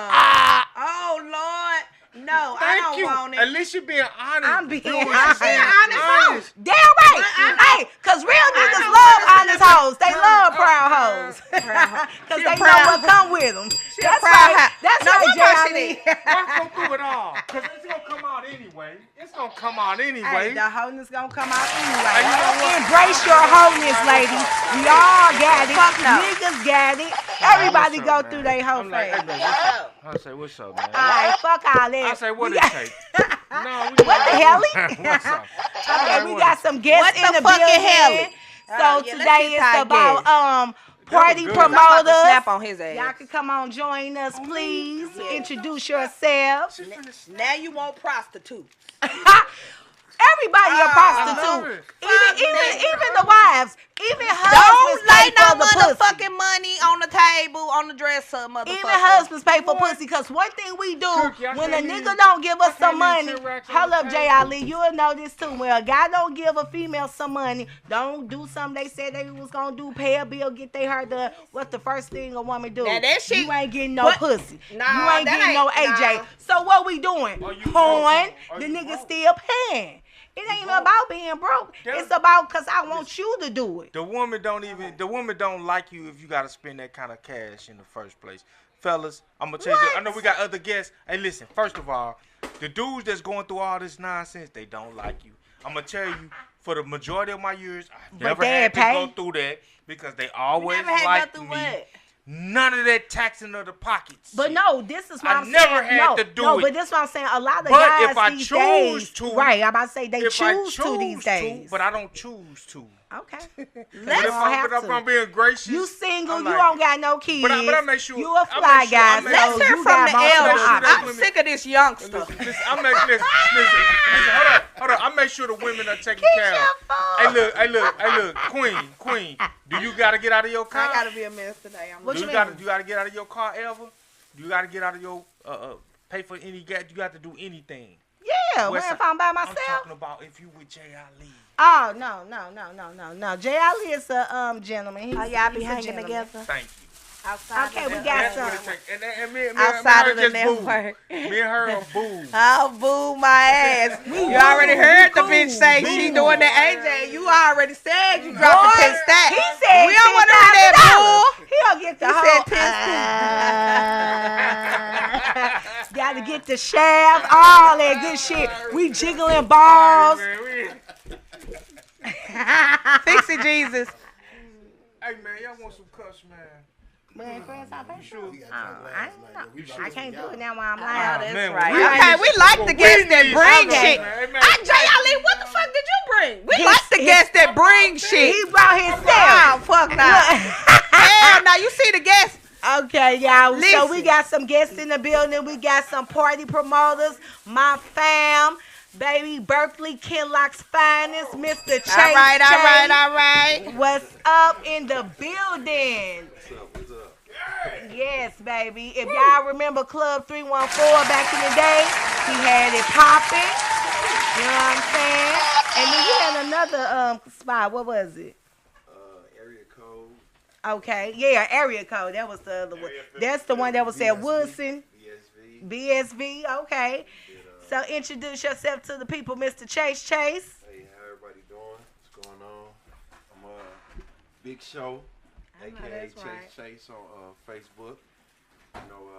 Oh Lord, no, I Thank don't you. want it. At least you're being honest. I'm being Doing honest. shit. Honest. Damn right. Hey, cause real niggas love honest hoes. They love proud hoes. Cause She a they know proud what come with them. That's proud right. hoe. That's No, right, what about J.I.L.E. she Let's go through it all. Because it's going to come out anyway. It's going to come out Hey, anyway. the wholeness gonna come out anyway. Hey, you know what? Embrace your wholeness, ladies. We all got it. Fuck no. Niggas got it. Everybody What's go up, through man? their whole I'm like, phase. hey, man, what's up? I say, what's up, man? All right, fuck all that. I say, what We it got- take? No, we What the hell? What's up? Okay, we got some guests What in the the fucking building. hell? So Yeah, let's today get Ty it's about party good. I'm about to promoters. snap on his ass. Y'all can come on, join us, please. Introduce yourselves. Now you want prostitutes. Everybody a love prostitute. it. Even the wives. Even Don't husbands lay pay no for the pussy. motherfucking money on the table, on the dresser, motherfucker. Even husbands pay for pussy, because one thing we do Cookie, I when a can't nigga leave- don't give us I some can't leave money, 10 racks on hold the up, table. J.I.L.E., you'll know this too. When a guy don't give a female some money, don't do something they said they was gonna do, pay a bill, get their hair done, what's the first thing a woman do? Now that shit- You ain't getting no but- pussy. Nah, you ain't that getting no ain't- AJ. nah. So what we doing? Are you Porn, broke? Are the you nigga broke? still paying. It ain't even about being broke. It's about because I want you to do it. The woman don't like you if you gotta spend that kind of cash in the first place. Fellas, I'm gonna tell you, I know we got other guests. Hey, listen, first of all, the dudes that's going through all this nonsense, they don't like you. I'm gonna tell you, for the majority of my years, I've never they had to pay. go through that because they always Never had liked nothing me. what? None of that taxing of the pockets. But no, this is what I I'm never saying. had to do no, it. but this is what I'm saying. A lot of But guys if I these choose days, to- right? I'm about to say they if I choose to these days. but I don't choose to. Okay, But let's if I'm being gracious, You single, I'm you like- don't got no kids. But I make sure- You a I fly make sure- guy, I make- so Let's hear you from got the multiple elders. options. I'm sick of this youngster. Listen, hold on. I make sure the women are taken care of. Hey, look, Queen. Do you gotta get out of your car? I gotta be a mess today. What you You gotta get out of your car ever? You gotta get out of your pay for any gas. You got to do anything. Yeah, West when if side. I'm by I'm myself. talking about if you with J.I.L.E. Oh no. J.I.L.E. is a gentleman. He's, Oh, y'all be he's a hanging gentleman. together Thank you. outside. Okay, of we the- got That's some. what it takes. And me Outside and of her the just boo. network. Me and her are boo. I'll boo my ass. You already heard the bitch say she doing the AJ. You already said you dropping 10 stacks. He said we don't want to hear that bull. He'll get the He whole. said 10 Gotta get the shaft, all that good shit. We jiggling balls. Fix it, Jesus. Hey man, y'all want some cuss, man? Man, Chris, I think Sure. I can't do it now while I'm Oh, lying. that's man, right. we Okay, need- we like the guests that bring Okay. shit. Hey, man. J.I.L.E., what the fuck did you bring? We like the guests that bring shit. He brought himself. Oh, fuck nah. Hell no, you see the guests. Okay, y'all. So Listen. we got some guests in the building. We got some party promoters. My fam, baby, Berkeley Kinlock's finest, Mr. Chase. All right. Chase. What's up in the building? What's up? Yes, baby. If y'all remember Club 314 back in the day, he had it popping. You know what I'm saying? And then you had another spot. What was it? Area code. Okay, yeah, area code. That was the other one. That's the one that was at Woodson. BSV. BSV. Okay. So introduce yourself to the people, Mr. Chase. Hey, how everybody doing? What's going on? I'm Big Show, aka Chase on Facebook. You know,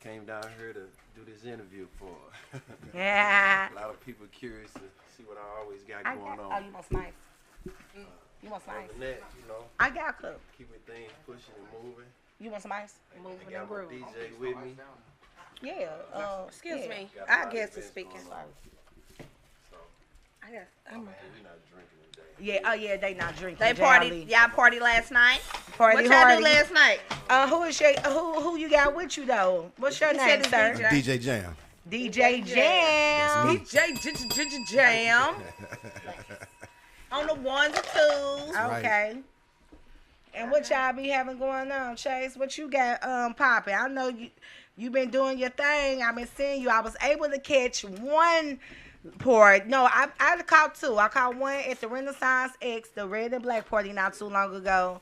came down here to do this interview for. Yeah. A lot of people curious to see what I always got going on. Oh, you want slice? You want slice? Other than that, you know, I got a cup. keeping things pushing and moving. You want some ice? I got my DJ with me. Yeah. Excuse yeah. me. Got Our a lot guest of is events speaking. going on. So, We not drinking today. Yeah, oh yeah, they not drinking. They party. Y'all party last night. Party What y'all hardy. do last night? Who you got with you though? What's your name, said sir? it's DJ Jam. DJ Jam. DJ Jam. On the ones and twos. Okay. And what y'all be having going on, Chase? What you got popping? I know you been doing your thing. I've been seeing you. I was able to catch one port. No, I caught two. I caught one at the Renaissance X, the red and black party not too long ago.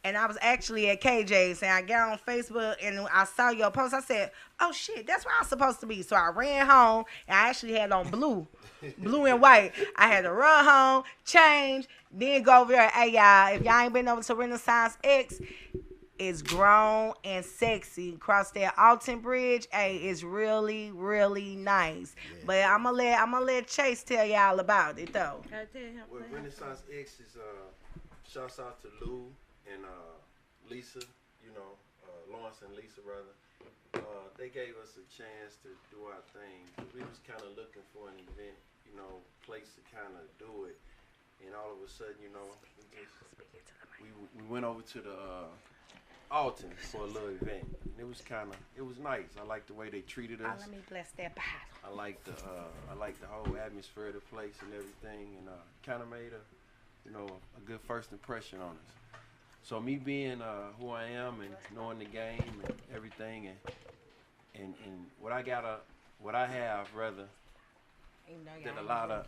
And I was actually at KJ's and I got on Facebook and I saw your post. I said, oh shit, that's where I'm supposed to be. So I ran home and I actually had on blue and white. I had to run home, change, then go over there. Hey y'all, if y'all ain't been over to Renaissance X, it's grown and sexy. Cross that Alton Bridge, hey, it's really, really nice. Yeah. But I'm gonna let Chase tell y'all about it though. Well, Renaissance X is shouts out to Lou and Lisa, Lawrence and Lisa rather. They gave us a chance to do our thing. We was kind of looking for an event, place to kind of do it. And all of a sudden, we went over to the Alton for a little event. And it was nice. I liked the way they treated us. Let me bless that bottle. I liked the whole atmosphere of the place and everything, and kind of made a good first impression on us. So me being who I am and knowing the game and everything and what I have rather that a lot of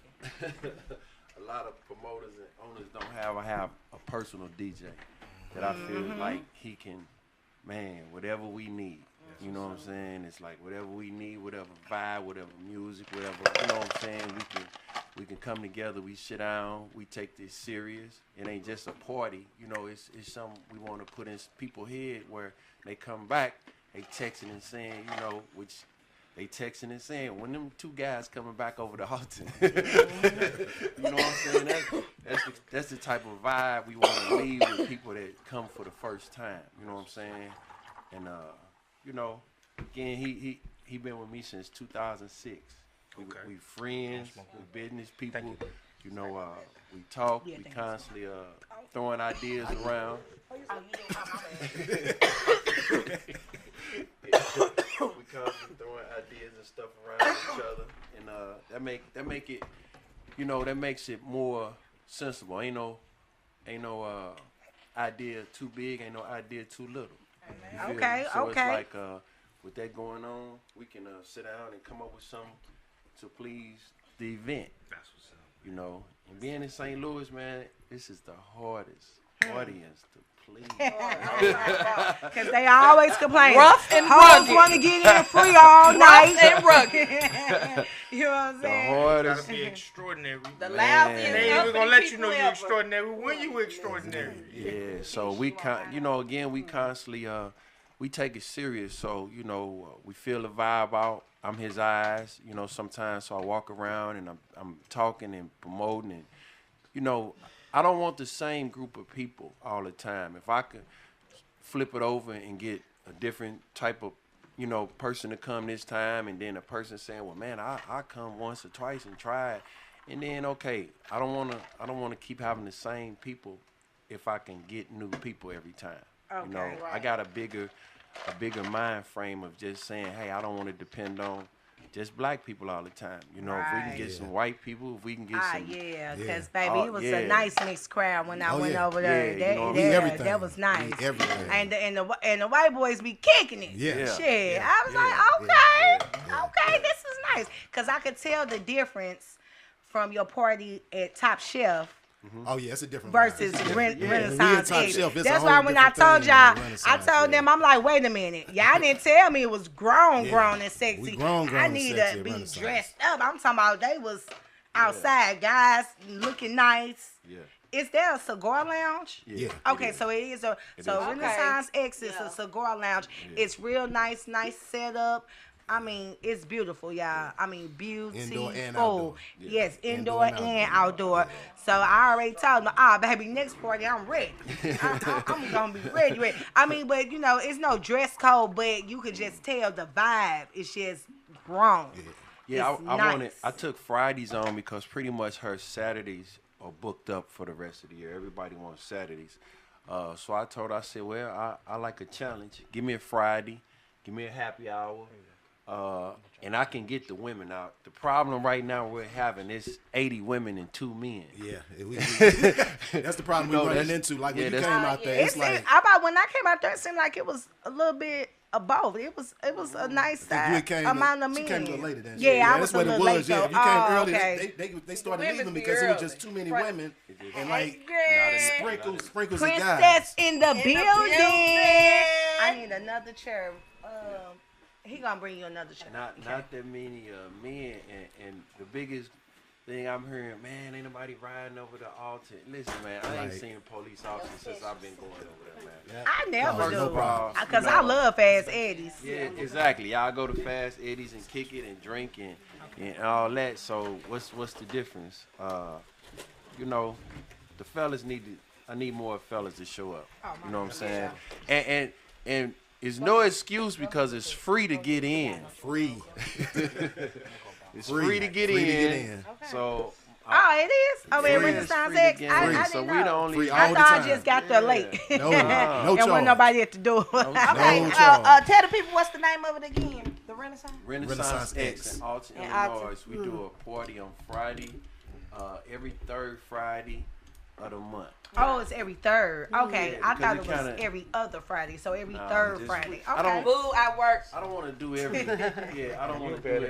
promoters and owners don't have. I have a personal DJ that I feel like he can, whatever we need. You know what I'm saying? It's like whatever we need, whatever vibe, whatever music, whatever, you know what I'm saying? We can come together, we sit down, we take this serious. It ain't just a party, it's something we want to put in people's head where they come back, they texting and saying, when them two guys coming back over the Alton. You know what I'm saying? That's the type of vibe we want to leave with people that come for the first time. You know what I'm saying? And again, he been with me since 2006. Okay. We friends, we business people. We talk. We constantly throwing ideas around. We constantly throwing ideas and stuff around each other, and that make it, that makes it more sensible. Ain't no idea too big. Ain't no idea too little. Okay. So it's like with that going on, we can sit down and come up with something to please the event. That's what's up. And being in St. Louis, man, this is the hardest audience to please. Because they always complain. Rough and rugged. Want to get in free all night. Rough and rugged. You know what I'm saying? The hardest. Gotta be extraordinary. The lousiest. They ain't even gonna let you know you're extraordinary when you extraordinary. Yeah. So we again, we constantly we take it serious. So we feel the vibe out. I'm his eyes. Sometimes so I walk around and I'm talking and promoting and I don't want the same group of people all the time. If I could flip it over and get a different type of, person to come this time, and then a person saying, well, man, I come once or twice and try it. And then, okay, I don't want to keep having the same people if I can get new people every time. Okay, right. I got a bigger mind frame of just saying, hey, I don't want to depend on just black people all the time. If we can get some white people, if we can get some... because, baby, it was a nice mixed crowd when I went over there. That was nice. And the white boys be kicking it. Shit. I was like, okay, this is nice. Because I could tell the difference from your party at Top Chef. Oh yeah, it's a different versus Renaissance X. That's why when I told y'all, I told them, I'm like, wait a minute, y'all didn't tell me it was grown and sexy. I need to be dressed up. I'm talking about they was outside, guys looking nice. Yeah. Is there a cigar lounge? Yeah. Okay, so it is Renaissance X is a cigar lounge. Yeah. It's real nice setup. I mean, it's beautiful, y'all. I mean, beautiful. Indoor and outdoor. Yes, indoor and outdoor. So I already told them, baby, next party, I'm ready. I'm going to be ready. I mean, but, it's no dress code, but you could just tell the vibe. It's just grown. Yeah, It's I wanted. nice. I took Fridays on because pretty much her Saturdays are booked up for the rest of the year. Everybody wants Saturdays. So I told her, I said, well, I like a challenge. Give me a Friday. Give me a happy hour. And I can get the women out. The problem right now we're having is 80 women and 2 men. Yeah, that's the problem we're running into. Like when you came out there, it's like when I came out there, it seemed like it was a little bit of both. It was a nice amount of men. You came a little later than Yeah, I was that's a what little it late was. Yeah, though. if you came early, Okay. they started Women leaving be because it was early. just too many women and like sprinkles of guys. Princess in the building. I need another chair. He gonna bring you another chair. Not that many men, and the biggest thing I'm hearing, man, ain't nobody riding over the altar. Listen, man, I ain't seen a police officer since I've been going over there, man. I never No do. problem. Because I love Fast Eddies. Yeah, exactly. Y'all go to Fast Eddies and kick it and drink and all that. So what's the difference? You know, the fellas I need more fellas to show up. You know what I'm saying? And it's no excuse because it's free to get in. Free. It's free to get in. So. Oh, it is? Oh, in Free. Renaissance Free to X? get I in. didn't So know. we the only. Free all I the thought I time. just got there late. No and charge. wasn't nobody at the door. Okay, No charge. tell the people what's the name of it again. The Renaissance. Renaissance X X. in Alton, In Illinois. Alton. We do a party on Friday, every third Friday of the month. Oh, it's every third. Okay, Yeah, I because thought it it was kinda- every other Friday, so every Nah, third just- Friday. I Okay. don't- Boo, I work. I don't want to do every. Yeah, I don't want to do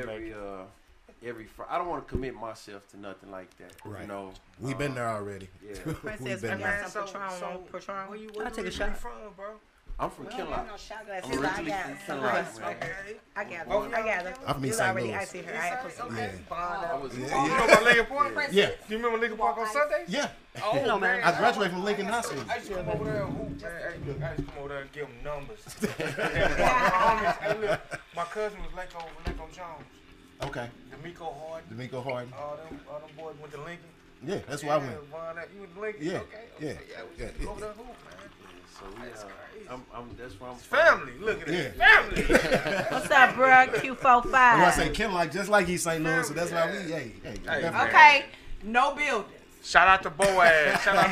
every Friday. I don't want to commit myself to nothing like that. Right. You know. We've been there already. Yeah. We've Princess, been I there. got some Patron. Where you I'll take a originally shot. from, bro? I'm from Kinlock. No shot glasses. I'm I originally got from some. Kinlock, man. I got Oh, them. I got them. I'm from You East St. already. Louis. I see her. I had put some. Yeah. I was. Yeah, You yeah. know about Lincoln Park? Yeah. You remember Lincoln Park on Sunday? Yeah. Oh, man. I graduated from Lincoln High School. I used to come over there and hoop, man. I used to come over there and give them numbers. Hey, look, my cousin was Leko Jones. Okay. D'Amico Harden. D'Amico Harden. All them boys went to Lincoln. Yeah, that's where I went. You went to Lincoln? Yeah, Okay. yeah, We yeah, used to go over there and hoop, man. So we, that's where I'm from. Family. Look at it. Family. What's up, bro? Q45. When I say Kinlock, just like East St. Louis, so that's why we, hey. definitely. Okay, no buildings. Shout out to Boaz. Shout out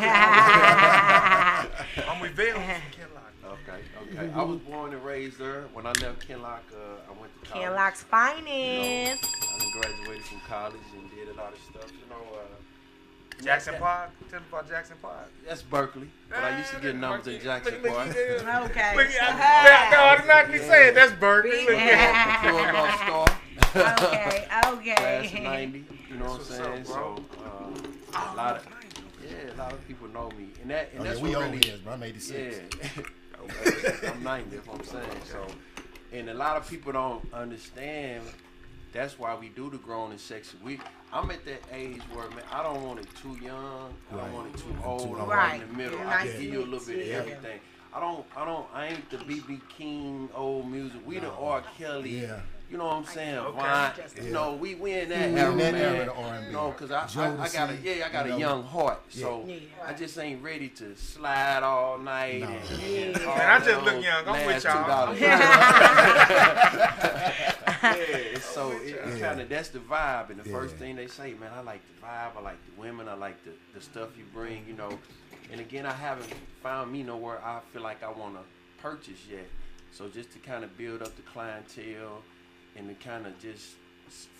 to I'm with Bill from Kinlock. Okay. I was born and raised there. When I left Kinlock, I went to college. Kinlock's finest. I done graduated from college and did a lot of stuff. You know, Jackson Park. Tell me about Jackson Park. that's Berkeley, but I used to get numbers in Jackson Park. Okay. Look, I automatically say it. That's Berkeley. Look at Pure North Star. Okay. Class of Okay. 90. You know what I'm What's saying? up, bro? So a lot of people know me, and that's Oh, yeah, what we really. old heads, bro. I'm 86. Yeah. I'm 90. That's what I'm saying. So, and a lot of people don't understand. That's why we do the grown and sexy. I'm at that age where, man, I don't want it too young. I don't want it too old. I'm right in the middle. You're I nice can give you a little bit of yeah. everything. I ain't the B.B. King old music. We the R. Kelly. Yeah. You know what I'm saying? Okay. Vine. Yeah. You know, we in that We era, in that man. era, the R&B. No, because I Jodeci, got you a know. young heart. So Yeah. I just ain't ready to slide all night. No. And all Man, I just those look young. I'm with last y'all. $2. Yeah, so it kind of, that's the vibe. And the first thing they say, man, I like the vibe, I like the women, I like the stuff you bring, you know. And again, I haven't found me nowhere I feel like I want to purchase yet. So just to kind of build up the clientele and to kind of just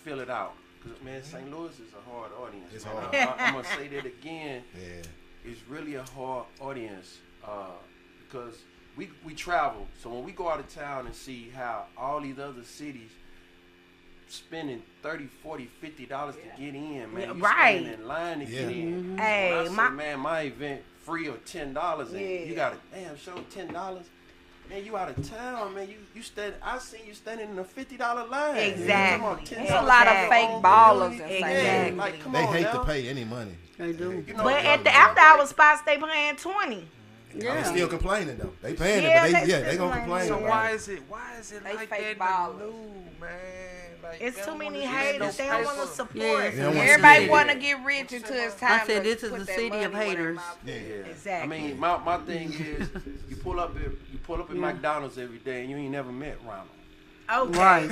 fill it out. Because, man, St. Louis is a hard audience. It's man. hard. I'm going to say that again. Yeah. It's really a hard audience because we travel. So when we go out of town and see how all these other cities spending $30, $40, $50 to get in, man. You Right. standing in line to get in. Hey, When I say, man, my event free or $10 and you got a damn show $10. Man, you out of town, man. You stand. I seen you standing in a $50 line. Exactly. Come on, It's There's a lot of fake ballers in St. Exactly. Louis. Like, come They on hate now. to pay any money. They do. You know, But at the after hour spots, they paying 20. They still complaining though. They paying Yeah, it, but they they gonna still complain. So about why it. is it They like fake that ballers. in the news, man? Like, It's they too don't many wanna haters. see They no don't want to paper. support. Yeah. They don't wanna Everybody see want it. to get rich until it's time. I said this to is put the that city money of where their haters. mouth Yeah. is. Exactly. I mean, my thing is, you pull up at McDonald's every day and you ain't never met Ronald. Okay. Right.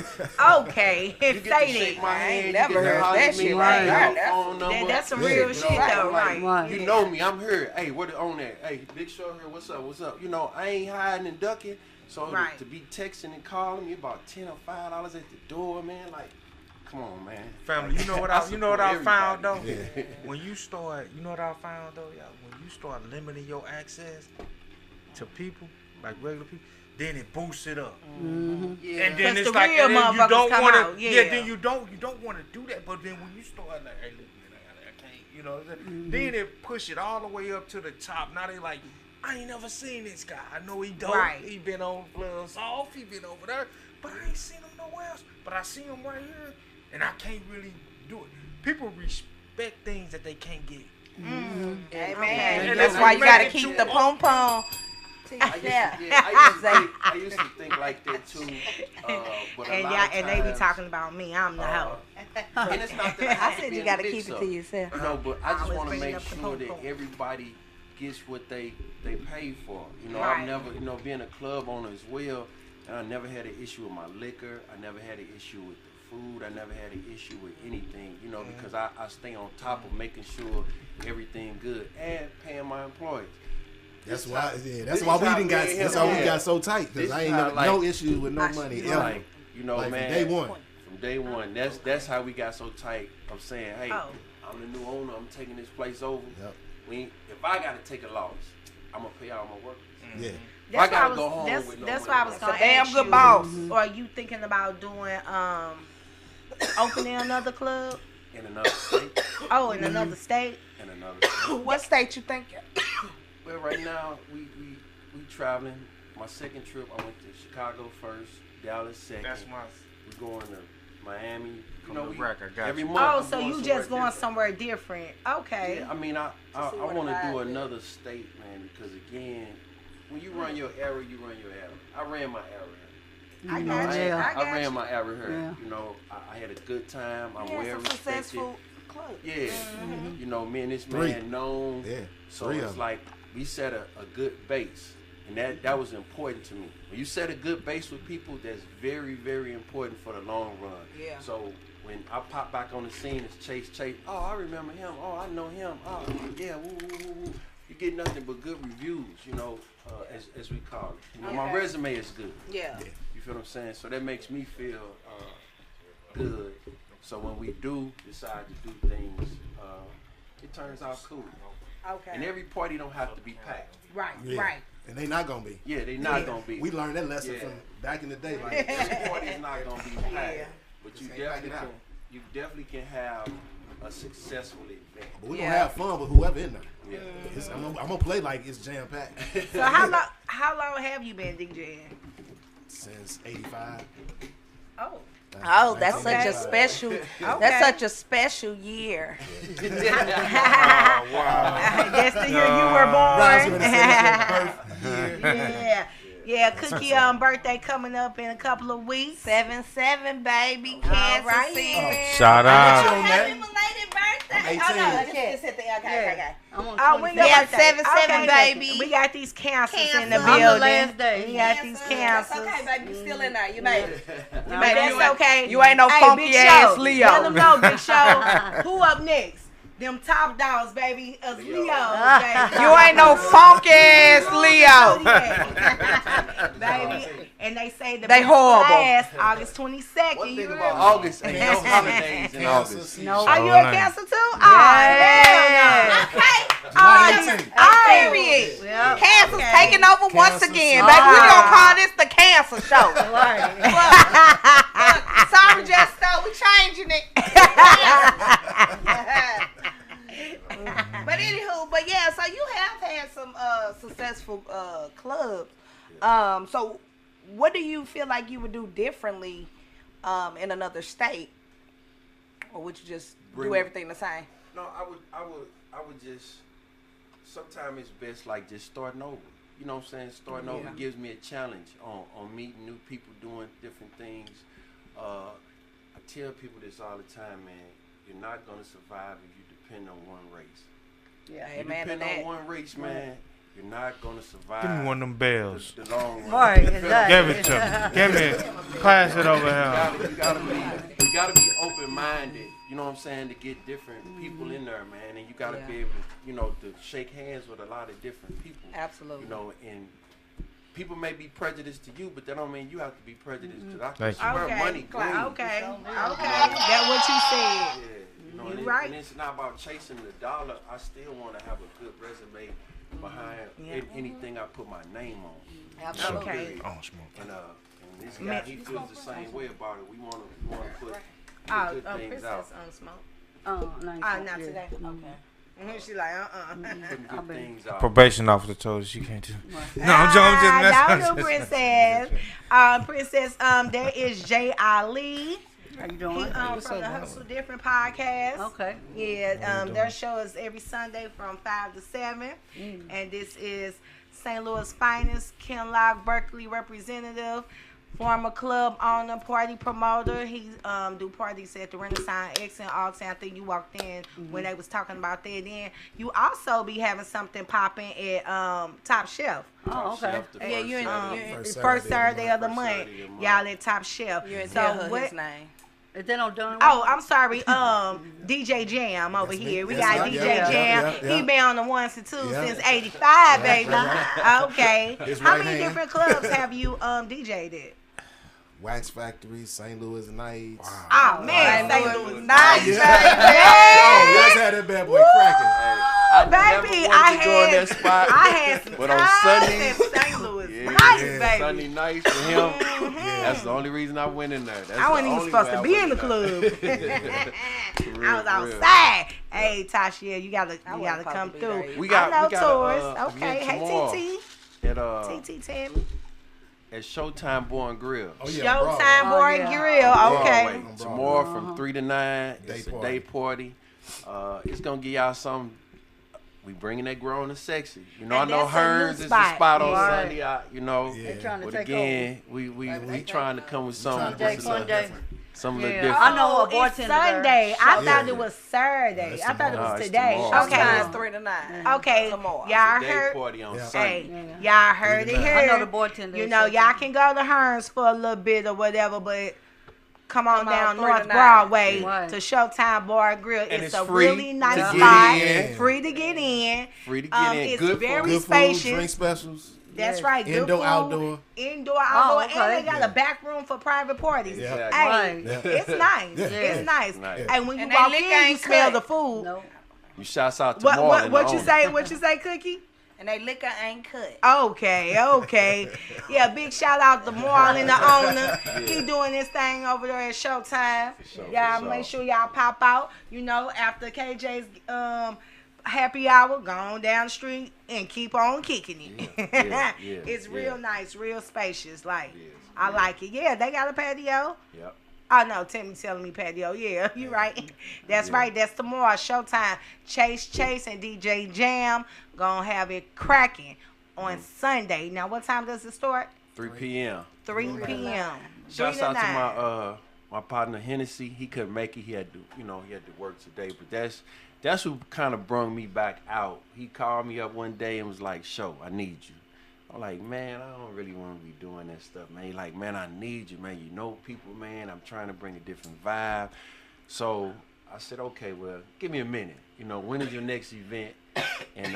Okay. You get to Say shake that. my I ain't hand. never you get to heard holler that at me, shit right? right Your phone number. That's some Yeah. real shit, though, right? Right. You know me, I'm here. Hey, what on that? Hey, Big Show here. What's up? What's up? You know, I ain't hiding and ducking. So Right. to be texting and calling me about $10 or $5 at the door, man. Like, come on, man. Family, you know what I support found though? everybody. When you start, you know what I found though, y'all? When you start limiting your access to people, like regular people, then it boosts it up. Yeah. And then 'Cause it's the like, real and then you motherfuckers don't come want out, to, yeah. then you don't want to do that. But then when you start like, hey, look, man, I can't, you know, then it push it all the way up to the top. Now they like, I ain't never seen this guy. I know he dope. Right. He been on Floods Off. He been over there, but I ain't seen him nowhere else. But I see him right here, and I can't really do it. People respect things that they can't get. Amen. And And that's that's why you gotta make it keep too the pom pom. I used to think like that too. But a lot of And they be times, talking about me. I'm the hoe. And it's not that I, I said you gotta keep it to yourself. You know, but I just Always want to bringing make up the sure that pom-pom. everybody gets what they pay for. You know, Right. I've never, you know, being a club owner as well, and I never had an issue with my liquor. I never had an issue with the food. I never had an issue with anything, you know, because I stay on top of making sure everything good and paying my employees. That's why. Yeah, that's this why is we how didn't got. me and That's him why we are. got so tight. This Cause I is ain't how, never like, no issues with no money ever. Like, you know, Like, man. from day one. From day one. That's how we got so tight of saying, hey, Oh. I'm the new owner. I'm taking this place over. Yep. If I got to take a loss, I'm going to pay all my workers. Yeah. I gotta go home with no That's money. why I was That's gonna a damn ask good you, boss. Or are you thinking about doing opening another club? In another state. Oh, in another state? In another state. What state you think? Well, right now, we traveling. My second trip, I went to Chicago first, Dallas second. That's my. We're going to Miami. You Come know, to Rack, I got every you. month. Oh, I'm so you somewhere just going different. somewhere different. Okay. Yeah, I mean, I see where the want to vibe do is. another state, man, because again, when you run your area, you run your area. I ran my area. I You know, got you. Yeah. I got ran you. my area here. Yeah. You know, I had a good time. I'm Yeah, well some respected. successful club. Yeah, you know, me and this Three. man known. Yeah. So Three of it's them. like we set a good base, and that was important to me. When you set a good base with people, that's very, very important for the long run. Yeah. So when I pop back on the scene, it's Chase. Oh, I remember him. Oh, I know him. Oh, yeah. Woo, woo, woo, woo. You get nothing but good reviews, you know, as we call it. You know, my Okay. resume is good. Yeah. You feel what I'm saying? So that makes me feel good. So when we do decide to do things, it turns out cool. Okay. And every party don't have to be packed. Right, Yeah. right. And they not gonna be. Yeah, they not gonna be. We learned that lesson Yeah. from back in the day. Like, Every party is not gonna be packed. Yeah. But you Just ain't definitely packing can. You definitely can have a successful event. but we Yeah. gonna have fun with whoever in there. Yeah. I'm gonna play like it's jam packed So how long have you been DJing? since '85. Oh. Oh, that's such a 1985. special. Okay. That's such a special year. That's the year you were Right, I was born. gonna say that's your birth year. Yeah, Cookie birthday coming up in a couple of weeks. 7-7, baby. Kansas right. City. Shout out. Happy belated birthday. I'm Oh, no, 18. it's at the, okay. I'm on Oh, when your Yeah, birthday? 7-7, Okay. baby. We got these cancers in the Cancer. building. I'm the last day. We got these That's cancers. okay, baby. You still in there. You made it. But that's okay. You ain't no Hey, funky Big ass Show. Leo. Let them know, Big Show. Who up next? Them top dogs, baby. Us Leos, baby. You ain't no funky ass Leo. Baby. And they say the They best horrible. last August 22nd. One You thing heard about me? August ain't no holidays in August. No. Are you a Cancer too? Oh, hell no. Okay. July 18th. Period. Well, Cancer's okay. taking over once Cancer again, season. baby. We gonna call this the Cancer Show. Sorry, Jester. We changing it. But anywho, but yeah, so you have had some successful clubs. So what do you feel like you would do differently in another state, or would you just do everything the same? No, I would just. Sometimes it's best like just starting over. You know what I'm saying? Starting over gives me a challenge on meeting new people, doing different things. I tell people this all the time, man. You're not gonna survive if you depend on one race. Yeah, You amen to depend that. on one race, man. you're not gonna survive. Give me one of them bells. The long run. Right, exactly. Give it to me. Give me. Pass it over here. You gotta be open-minded. You know what I'm saying? To get different people in there, man, and you gotta be able, to shake hands with a lot of different people. Absolutely. And people may be prejudiced to you, but that don't mean you have to be prejudiced to that. Thank you. Okay. Money green. Okay. That's what you said. Yeah. You right. And it's not about chasing the dollar. I still want to have a good resume behind anything I put my name on. Absolutely. Okay. Oh, smoke. And this guy, he feels the same way about it. We want to put good things Princess out. on smoke. Oh, no, Not today. Okay. And then she like, Putting good things out. Probation officer told her she can't do. No, I'm don't do Princess. Princess, there is Jay Ali. How you He doing? from the Hustle Different podcast. Okay. Yeah, their show is every Sunday from 5 to 7. And this is St. Louis' finest, Ken Locke, Berkeley representative, former club owner, party promoter. He do parties at the Renaissance X in Alton. I think you walked in when they was talking about that. Then you also be having something popping at Top Shelf. Oh, okay. Yeah, you're in First Saturday of the month. Saturday of the month. Y'all at Top Shelf. You didn't So tell her what? his name. Is that on Dunn? Oh, I'm sorry. DJ Jam over here. We got DJ Jam. He been on the ones and twos since '85, baby. Okay. How many different clubs have you DJ'd at? Wax Factory, St. Louis Nights. Oh man, St. Louis Nights. Oh, let's have that bad boy cracking. Baby, I had some But on time Sundays, at St. Louis Nights, baby. Sunday nights for him. That's the only reason I went in there. That's I wasn't even supposed to be in the club. I was outside. Hey, Tasha, you gotta come through. We got tours. Okay, event hey tomorrow TT. TT, tell me. at Showtime Bar and Grill. Oh, yeah, Showtime Bar and Grill. Okay. Broadway. Tomorrow from 3 to 9. It's a day party. It's gonna give y'all some. We bringing that grown and sexy. You know, And I know that's a new Hearns is the spot on Right. Sunday. You know, They trying to but take again, we trying to come with something Trying to just One a day. something a little Yeah. different. I know Oh, a bartender it's Sunday. I Yeah. thought it was Saturday. That's I thought it tomorrow. was It's today. tomorrow. Okay. Showtime's 3 to 9. Okay. Tomorrow. Y'all Day heard. party on Yeah. Sunday. Hey, y'all heard it here. I know the bartender. You know, y'all can go to Hearns for a little bit or whatever, but come on Come on, down 3 North to 9. Broadway Right. to Showtime Bar and Grill. And It's it's a free really nice to get spot. in. Free to get in. Free to get in. It's Good very food. Good food, spacious. drink specials. That's Yes. right. Good Indoor, food, outdoor. Indoor, outdoor, okay. and they got Yeah. a back room for private parties. Yeah. Hey, Right. Yeah. it's nice. Yeah. It's nice. Nice. And when you And they walk liquor in, you ain't smell cut. the food. No. You shouts out to What Marlon. what the you owner. say? What you say, Cookie? And they liquor ain't cut. Okay. Yeah, big shout out to Marlon, the owner. He doing this thing over there at Showtime. sure, Y'all for sure. make sure y'all pop out. You know, after KJ's happy hour, go on down the street and keep on kicking it. Yeah, It's yeah. real nice, real spacious. Like, It is, I like it. Yeah, they got a patio. Yep. Oh no, Timmy telling me patio. Yeah, you right. That's Yeah. right. That's tomorrow. Showtime. Chase and DJ Jam gonna have it cracking on Sunday. Now, what time does it start? 3 p.m. 3 p.m. Shouts 3 out to 9. my partner Hennessy. He couldn't make it. He had to work today. But that's who kind of brung me back out. He called me up one day and was like, "Show, I need you." I'm like, "Man, I don't really want to be doing that stuff, man." He like, "Man, I need you, man. You know people, man. I'm trying to bring a different vibe." So I said, "Okay, well, give me a minute. You know, when is your next event?" And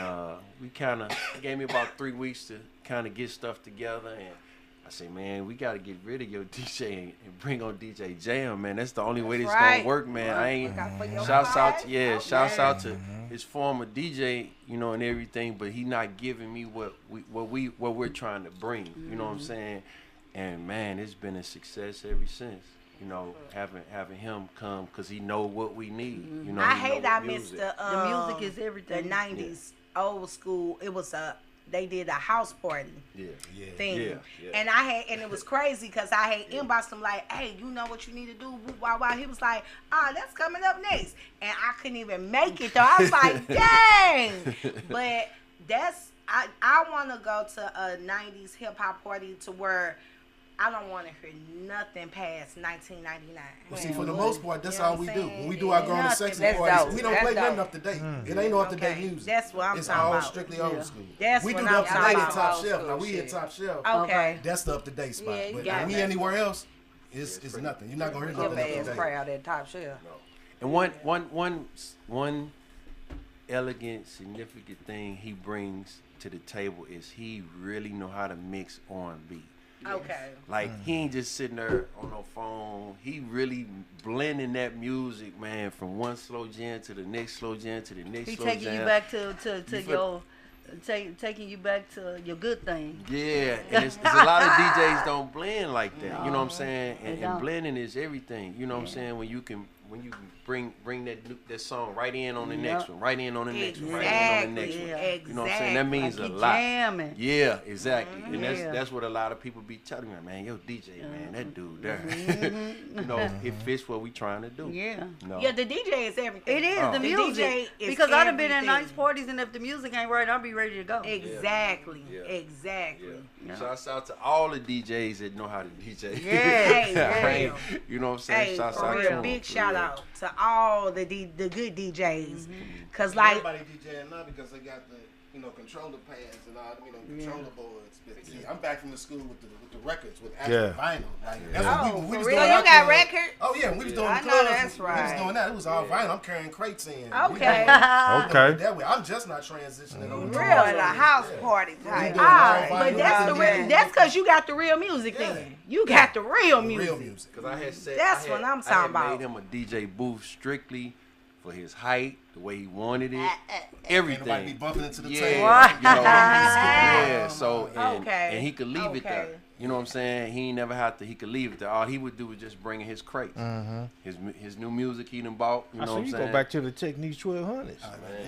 we kind of gave me about 3 weeks to kind of get stuff together. And I said, "Man, we got to get rid of your DJ and bring on DJ Jam, man. That's the only way this right. gonna work, man. I ain't." For your Shouts out pride. to shouts out to his former DJ, you know, and everything, but he not giving me what we're trying to bring. You know what I'm saying? And man, it's been a success ever since. You know, having him come because he know what we need. You know, I he know hate I what missed music. The music is the everything. 90s old school. It was they did a house party Yeah. thing. Yeah. And and it was crazy because I had inboxed him like, "Hey, you know what you need to do?" Wow. He was like, "That's coming up next." And I couldn't even make it though. I was like, "Dang!" But I want to go to a 90s hip hop party to where I don't want to hear nothing past 1999. Well, see, for the most part, that's all we do. When we do Yeah. our grown and sexy That's parties, dope. we don't That's play nothing dope. up to date. It ain't no up to date Okay. music. That's what I'm It's talking all about. strictly old school. That's We do what the I'm up to talking date at about. Top Old Shelf. school Now we at shit. Top Shelf. Okay. That's the up to date spot. Yeah, you But got when we that. anywhere else, it's nothing. You're not gonna hear Your nothing up ass to date. crowd at Top Shelf. And one elegant, significant thing he brings to the table is he really know how to mix R&B. Okay. Like he ain't just sitting there on no phone. He really blending that music, man, from one slow jam to the next slow jam to the next He slow taking jam. you back to You your taking you back to your good thing. Yeah, and it's a lot of DJs don't blend like that. You know what I'm saying? They And don't. blending is everything. You know what I'm saying? When you can bring that song right in on the next one, right in on the next one, right in on the next one. Exactly. You know what I'm saying? That means Like a you lot. jamming. Yeah, exactly. And Yeah. that's what a lot of people be telling me, man, yo, DJ, man, that dude there. You know, it fits what we trying to do. Yeah. No. Yeah, the DJ is everything. It is Oh. the The music. DJ is Because I done been at everything. nice parties, and if the music ain't right, I'll be ready to go. Exactly. Yeah. Exactly. Yeah. Shouts out to all the DJs that know how to DJ. Yeah. Hey, You know what I'm saying? Hey, Shouts for out to real, them. big For shout real. out to all the good DJs. Cause like, Everybody DJing now because they got the controller pads and all controller boards. But see, I'm back from the school with the records with actual vinyl. Like that's what we was for doing. real? So our you got club. record? Oh yeah, we was doing I the know clubs. that's We was right. doing that. It was all vinyl. I'm carrying crates in. We okay. doing it that way. I'm just not transitioning over. to Really? Boy, a house party We type. doing Ah, all but vinyl. that's the Yeah. real. That's cause you got the real music. Then you got the real music. real music. Cause I had said That's what I'm talking I had about. made him a DJ booth strictly for his height, the way he wanted it, Ain't nobody be everything. bumping into the Yeah, table. you know, yeah. So Okay. and he could leave it there. Okay. You know what I'm saying? He ain't never had to. He could leave it there. All he would do was just bring in his crates, his new music he done bought. You know So what I'm you saying? go back to the Techniques 1200s.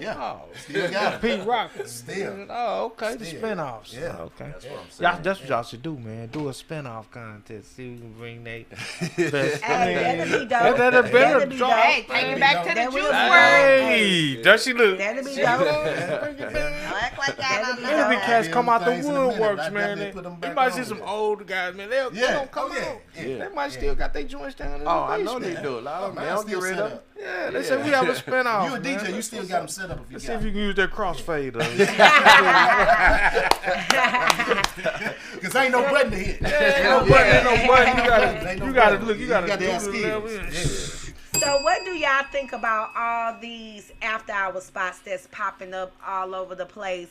Yeah. Oh, Still got it. Pete Rock. Still. Oh, okay. The Still. spinoffs. Yeah. Okay. That's what I'm saying. Y'all, that's what y'all should do, man. Do a spinoff contest. See who can bring they best. Hey, that'd be dope. That'd be better That'd be drop. dope. Hey, take it back to the That juice will word. Hey, does she look? That'd be dope. Act like That'd be that. It'll be dope. cats come out the Things in a minute. woodworks, I man. definitely put them You back might on see some there. old guys, man. They don't come out. Yeah. They might still got their joints down in the Oh, I know basement. they do. A lot of them. Man, They don't still get rid set of up. Yeah, they say we have a spinoff. You a man. DJ, you still got them set up if you Let's see got if you can use that crossfader. Because ain't no button to hit. Ain't no button, ain't no button. Ain't no You gotta button. look. You gotta to do have the skills. level. So what do y'all think about all these after hour spots that's popping up all over the place?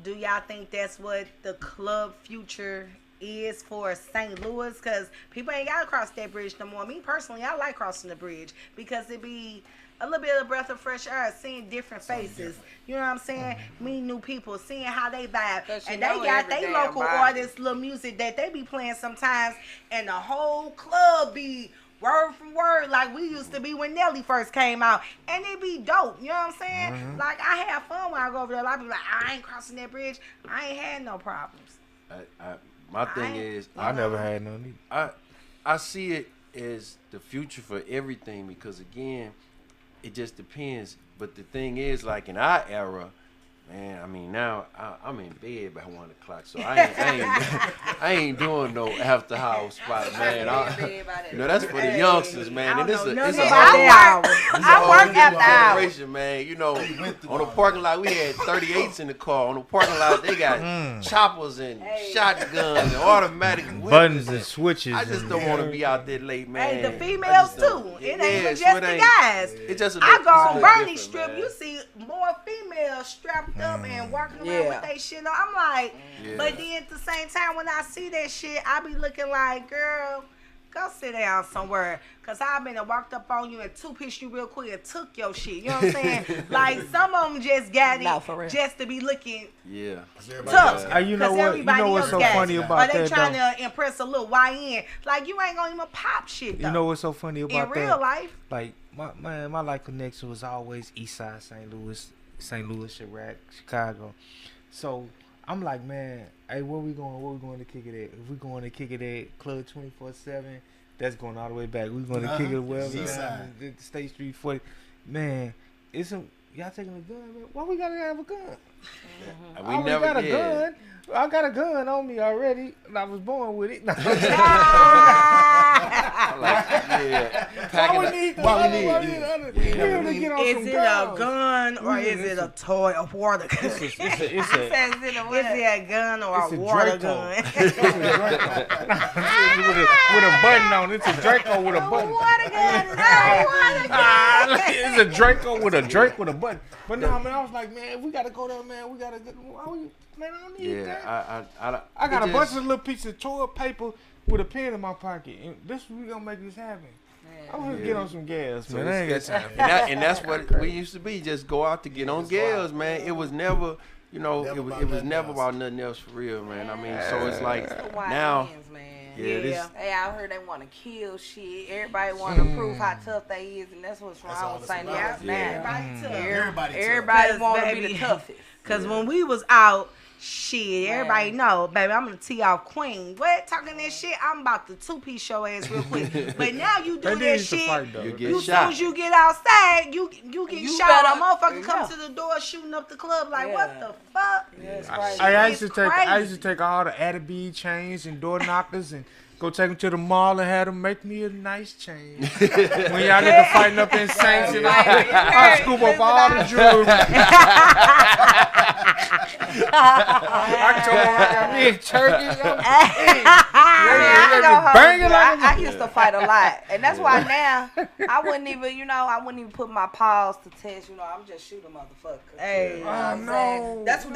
Do y'all think that's what the club future is for St. Louis? Because people ain't got to cross that bridge no more. Me personally, I like crossing the bridge because it be a little bit of breath of fresh air, seeing different faces. You know what I'm saying? Meeting new people, seeing how they vibe. 'Cause you And they know got every they damn local body. artists, little music that they be playing sometimes, and the whole club be word for word like we used to be when Nelly first came out. And it be dope. You know what I'm saying? Like, I have fun when I go over there. A lot of people like, I ain't crossing that bridge. I ain't had no problems. My thing is, I never had none either. I see it as the future for everything because again, it just depends. But the thing is, like in our era, man, I mean now I'm in bed by 1 o'clock, so I ain't doing no after house spot, man. You know that's for the youngsters, man. And it's a nothing whole about that hour. I work after hours. generation, man. You know, on the parking lot we had 38s in the car. On the parking lot they got choppers and shotguns and automatic weapons. Buttons and switches. I just don't want to be out there late, man. Hey, the I females just too. don't- It Yeah, ain't even so just it the ain't- guys. It's just a I little- go it's a on little Bernie different, Strip, man. you see more females strapped up and walking around Yeah. with they shit on. I'm like, Yeah. but then at the same time, when I see that shit, I be looking like, girl, go sit down somewhere. Cause I've been and walked up on you and two-pitched you real quick and took your shit. You know what I'm saying? Like, some of them just got No, it for real. just to be looking Yeah. tough. You know Cause what? everybody You know what's else so got funny it. about Or they that, trying though? to impress a little YN. Like, you ain't gonna even pop shit, though. You know what's so funny in about real that? life. Like my life connection was always East Side, St. Louis, Chirac, Chicago. So I'm like, man, hey, where we going? Where we going to kick it at? If we going to kick it at Club 24/7, that's going all the way back. We going to kick it wherever East down Side. the State Street 40. Man, it's y'all taking a gun, man. Why we gotta have a gun? We I never got a did. gun. I got a gun on me already, and I was born with it. Like, yeah. Why we need the other? Is it a gun or is it a toy, a water gun? It's a Is it a gun or a water gun? with a button on it. It's a Draco with a button. Water gun, no water gun. It's a Draco with a Drake with a button. But no, man, I was like, man, we gotta go there, man. We gotta get. Man, I don't need that. I got a bunch of little pieces of toilet paper with a pen in my pocket. And this we gonna make this happen. I'm gonna get on some gas, man. I ain't got time. And that's what we used to be. Just go out to get on gas, man. It was never, it was never about nothing else for real, man. I mean, so it's like now. Yeah, hey, I heard they want to kill shit. Everybody want to prove how tough they is, and that's what's wrong with St. Louis. Everybody want to be the toughest. Cause when we was out, shit, everybody know, baby, I'm gonna tee off Queen. What talking that shit? I'm about to 2-piece show ass real quick. But now you do that shit. As soon as you get outside, you get shot. A motherfucker come to the door shooting up the club like, what the fuck? I used to take all the Addy chains and door knockers and go take them to the mall and have them make me a nice chain. When y'all get to fighting up in Saints and I scoop up all the jewelry. I told her I got me a turkey. I used to fight a lot, and that's why now I wouldn't even put my paws to test. I'm just shoot a motherfucker. Hey, no. That's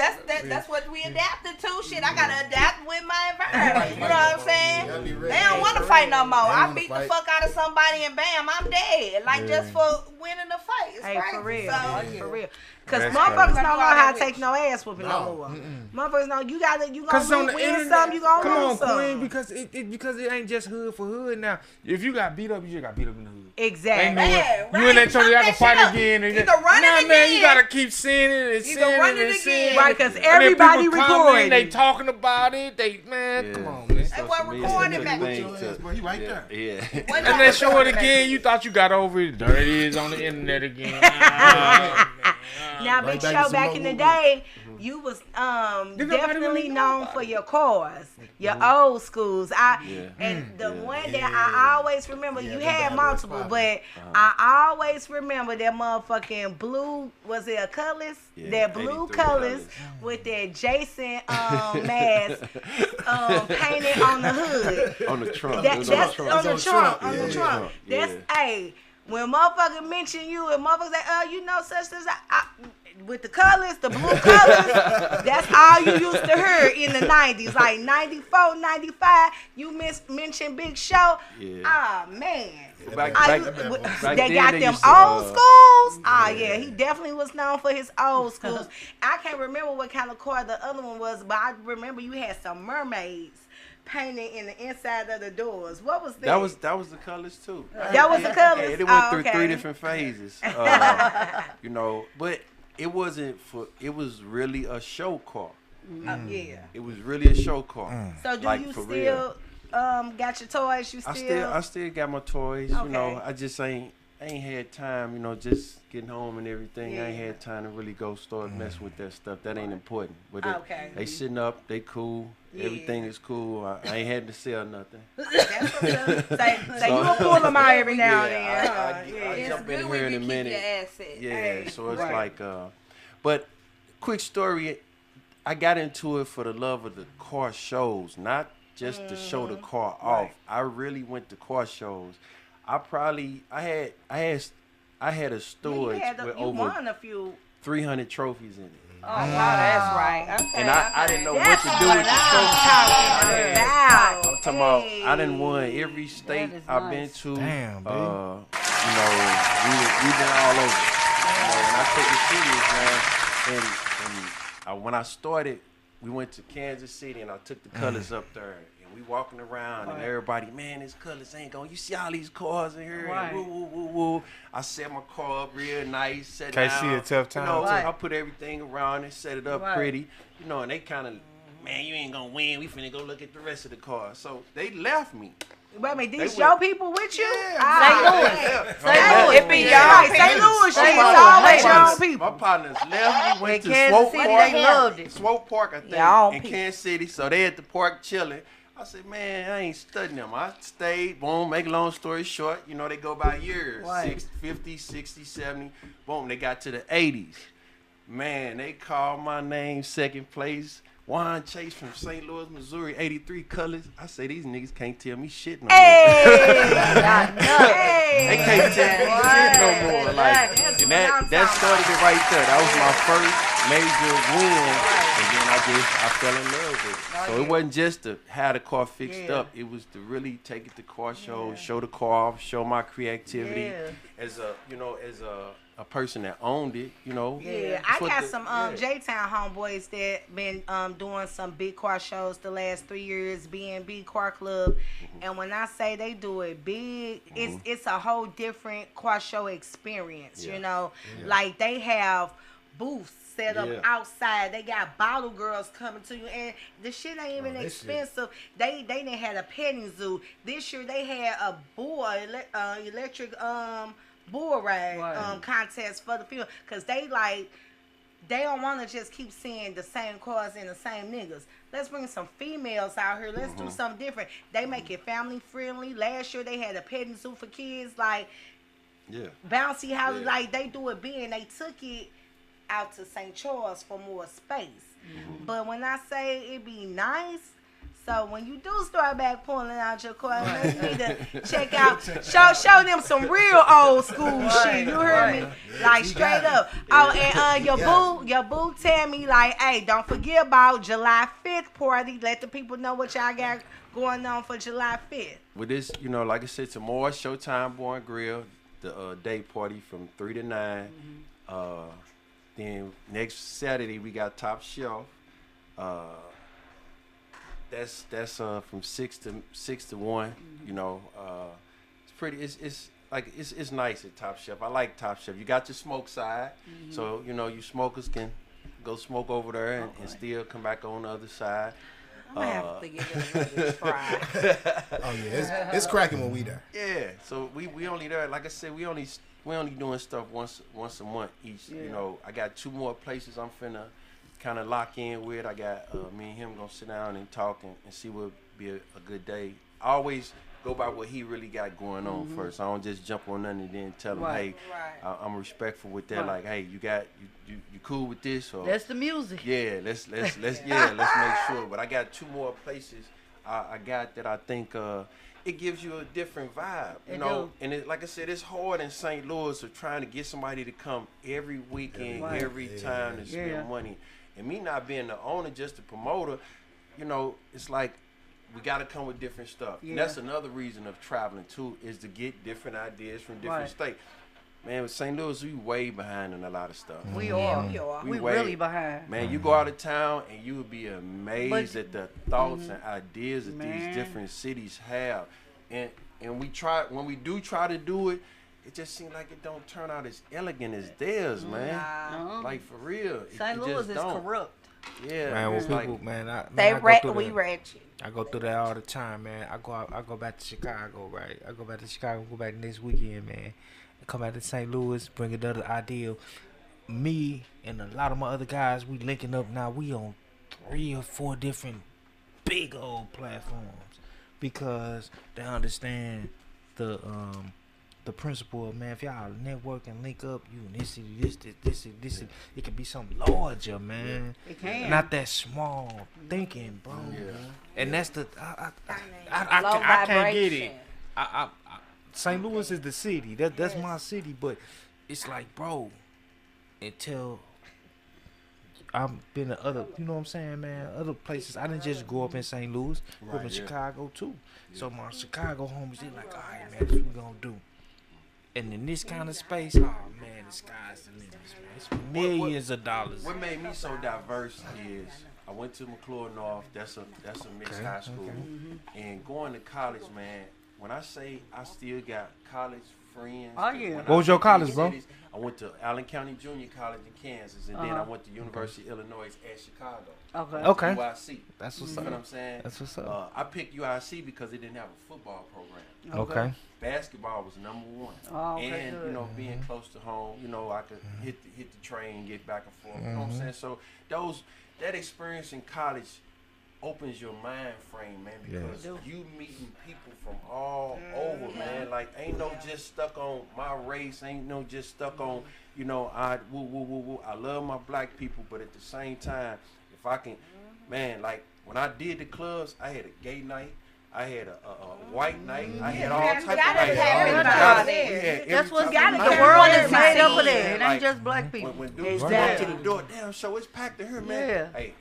what we adapted to. Shit, I gotta adapt with my environment. You know what I'm saying? They don't want to fight no more. I beat the fuck out of somebody and bam, I'm dead. Like just for winning the fight. It's crazy. For real. So, for real. Cause motherfuckers don't know how to take no ass whooping no more. Motherfuckers know you gonna win some, you gonna lose some. Queen, because it ain't just hood for hood now. If you got beat up, you just got beat up in the hood. Exactly. You and that told you I can fight again. And man, you gotta keep seeing it and seeing it and seeing it. Right, cause everybody recording. They talking about it. Come on, man. They weren't recording back then. He right there. Yeah. And then show it again. You thought you got over it. There it is on the internet again. Now, Big Show, back in the day, you was definitely known for your cars, your old schools. And the one that I always remember, you had multiple, but I always remember that motherfucking blue, was it a Colors? That blue Colors with that Jason mask painted on the hood. On the trunk. That's on the trunk. That's, hey. When motherfuckers mention you and motherfuckers say, such as with the colors, the blue colors, that's all you used to hear in the 90s. Like 94, 95, you mentioned Big Show. Yeah. Ah, man. Back They got them old schools. He definitely was known for his old schools. I can't remember what kind of car the other one was, but I remember you had some mermaids painted in the inside of the doors. What was that? That was the colors too. That was the colors. It went through 3 different phases. But it wasn't it was really a show car. It was really a show car. So do you still got your toys? I still got my toys. Okay. I just ain't had time. Just getting home and everything. I ain't had time to really go start messing with that stuff. That ain't important. But they sitting up. They cool. Everything is cool. I ain't had to sell nothing. That's what's up. So you will pull them out every now and then. I jump in here in a minute. So it's like, but quick story. I got into it for the love of the car shows, not just to show the car off. I really went to car shows. I had a storage with over 300 trophies in it. Oh, wow, that's right. Okay, and I didn't know what to do with the trophies. I'm talking about, I done won every state I've been to. Damn, baby. We've been all over. And I take it serious, man. And when I started, we went to Kansas City, and I took the colors up there. We walking around and everybody, man, this colors ain't going. You see all these cars in here? Right. And woo, woo, woo, woo. I set my car up real nice, set down. Can't see a tough time. I put everything around and set it up pretty. And they kind of, man, you ain't gonna win. We finna go look at the rest of the cars. So they left me. Wait a minute, these your people with you? Yeah, St. Louis. It be y'all St. Louis shit. It's My always your partners- own people. My partners left. We went to Kansas Swope City, Park. they loved it. Swope Park, I think, Y'all in people. Kansas City. So they at the park chilling. I said, man, I ain't studying them. I stayed, boom, make a long story short, you know, they go by years. Right. 50, 60, 70. Boom, they got to the 80s. Man, they called my name second place. Juan Chase from St. Louis, Missouri, 83 colors. I say these niggas can't tell me shit no more. They can't tell me shit no more. Like, and that started it right there. That was my first major win, and then I fell in love with it. So it wasn't just to have the car fixed up. It was to really take it to car shows, show the car off, show my creativity as a person that owned it, you know. Yeah, I got some J-Town homeboys that been doing some big car shows the last 3 years, B&B Car Club. And when I say they do it big, it's a whole different car show experience, you know. Like they have booths set up outside. They got bottle girls coming to you, and the shit ain't even expensive. They didn't had a petting zoo. This year they had a electric bull ride contest for the field, because they don't want to just keep seeing the same cars and the same niggas. Let's bring some females out here. Let's do something different. They make it family friendly. Last year they had a petting zoo for kids, like bouncy houses. Like they do it big, and they took it out to St. Charles for more space. But when I say it be nice, so when you do start back pulling out your car, you need to check out, show them some real old school shit. You heard me? Like straight up. Oh, and your boo tell me like, hey, don't forget about July 5th party. Let the people know what y'all got going on for July 5th. With this, you know, like I said, tomorrow Showtime Bar and Grill, the day party from 3 to 9. Then next Saturday we got Top Shelf. That's from 6 to 1. You know, it's pretty. It's nice at Top Chef. I like Top Chef. You got your smoke side, so you know you smokers can go smoke over there and still come back on the other side. I'm gonna have to give it another try. Oh yeah, it's cracking when we there. Yeah, so we only there. Like I said, we only doing stuff once a month each. You know, I got 2 more places I'm finna kind of lock in with. I got me and him gonna sit down and talk and see what be a good day. I always go by what he really got going on first. I don't just jump on nothing and then tell him, hey, I'm respectful with that. Like, hey, you cool with this? Or that's the music. Yeah, let's make sure. But I got 2 more places I got that I think it gives you a different vibe, you know. And it, like I said, it's hard in St. Louis of trying to get somebody to come every weekend, every time to spend money. And me not being the owner, just the promoter, you know, it's like we got to come with different stuff. And that's another reason of traveling too, is to get different ideas from different states. Man, with St. Louis, we way behind in a lot of stuff. We are. We really behind. Man, you go out of town and you would be amazed at the thoughts and ideas that these different cities have. And when we try to do it, it just seems like it don't turn out as elegant as theirs, man. Like for real. St. Louis is corrupt. Yeah, man. Well, like, people, man, we ratchet. I go through that all the time, man. I go back to Chicago, right? I go back to Chicago, go back next weekend, man. Come back to St. Louis, bring another idea. Me and a lot of my other guys, we linking up now. We on 3 or 4 different big old platforms because they understand the principle of, man, if y'all network and link up, you in this city, this, it can be something larger, man. It can. Not that small thinking, bro. And that's the I can't get it. St. Louis is the city. That's my city, but it's like, bro, until I've been to other, you know what I'm saying, man, other places. I didn't just grow up in St. Louis. Grew up in Chicago too. So my Chicago homies, they like, all right, man, this we gonna do. And in this kind of space, oh man, the sky's the limit, man. It's millions of dollars. What made me so diverse is I went to McClure North. That's a mixed high school. And going to college, man. When I say I still got college friends. Oh yeah. What was your college, bro? I went to Allen County Junior College in Kansas, and then I went to University of Illinois at Chicago. Okay. UIC. That's what's You know up. what I'm saying? That's what's up. I picked UIC because it didn't have a football program. Okay. Basketball was number one. Oh, okay, And good. you know, being close to home, you know, I could hit the train, get back and forth. You know what I'm saying? So that experience in college opens your mind frame, man, because you meeting people from all over, man. Like ain't no just stuck on my race, ain't no just stuck on, you know, I love my black people, but at the same time, if I can, man, like when I did the clubs, I had a gay night. I had a white night. I had all types of nights. That's what gotta the get world rid is of made up it. of that. It ain't Like, just black people. When dudes come Exactly. to the door, damn, show it's packed in here, man. Yeah. Hey,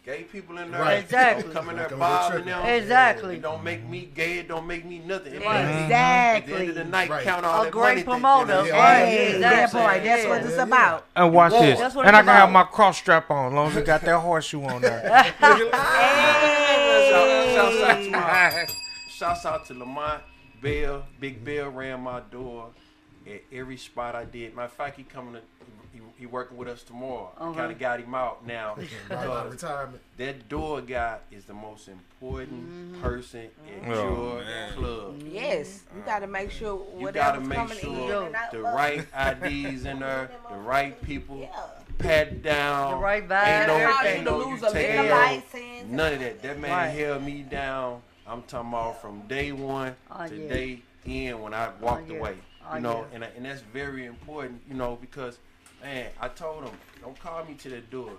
gay people in there. Right. Exactly. Don't come in there Like, bothering them. Exactly. It don't make me gay. It don't make me nothing. It Right. make me, at the end Exactly. of the night, Right. count all A that great money. promoter. Yeah. Right. Hey, Exactly. that part. That's what Yeah. it's about. And watch this. That's what And I it's can have about. my cross strap on, as long as it got that horseshoe on there. Shouts out to Lamont Bell. Big Bill ran my door at every spot I did. Matter of fact, he working with us tomorrow. I kind of got him out now. because Retirement. that door guy is the most important person at Oh, your man. club. Yes, you got to make sure You gotta whatever's make coming sure in and out. the right IDs in there, the right people, pat down. The right Ain't vibe. no, Everybody ain't no to lose you a taking liquor no- license. None of that. That man Right. held me down. I'm talking about from day one Oh, to yeah. day end when I walked yeah. away. Oh, You know, yeah. and that's very important. You know, because man, I told him, don't call me to that door.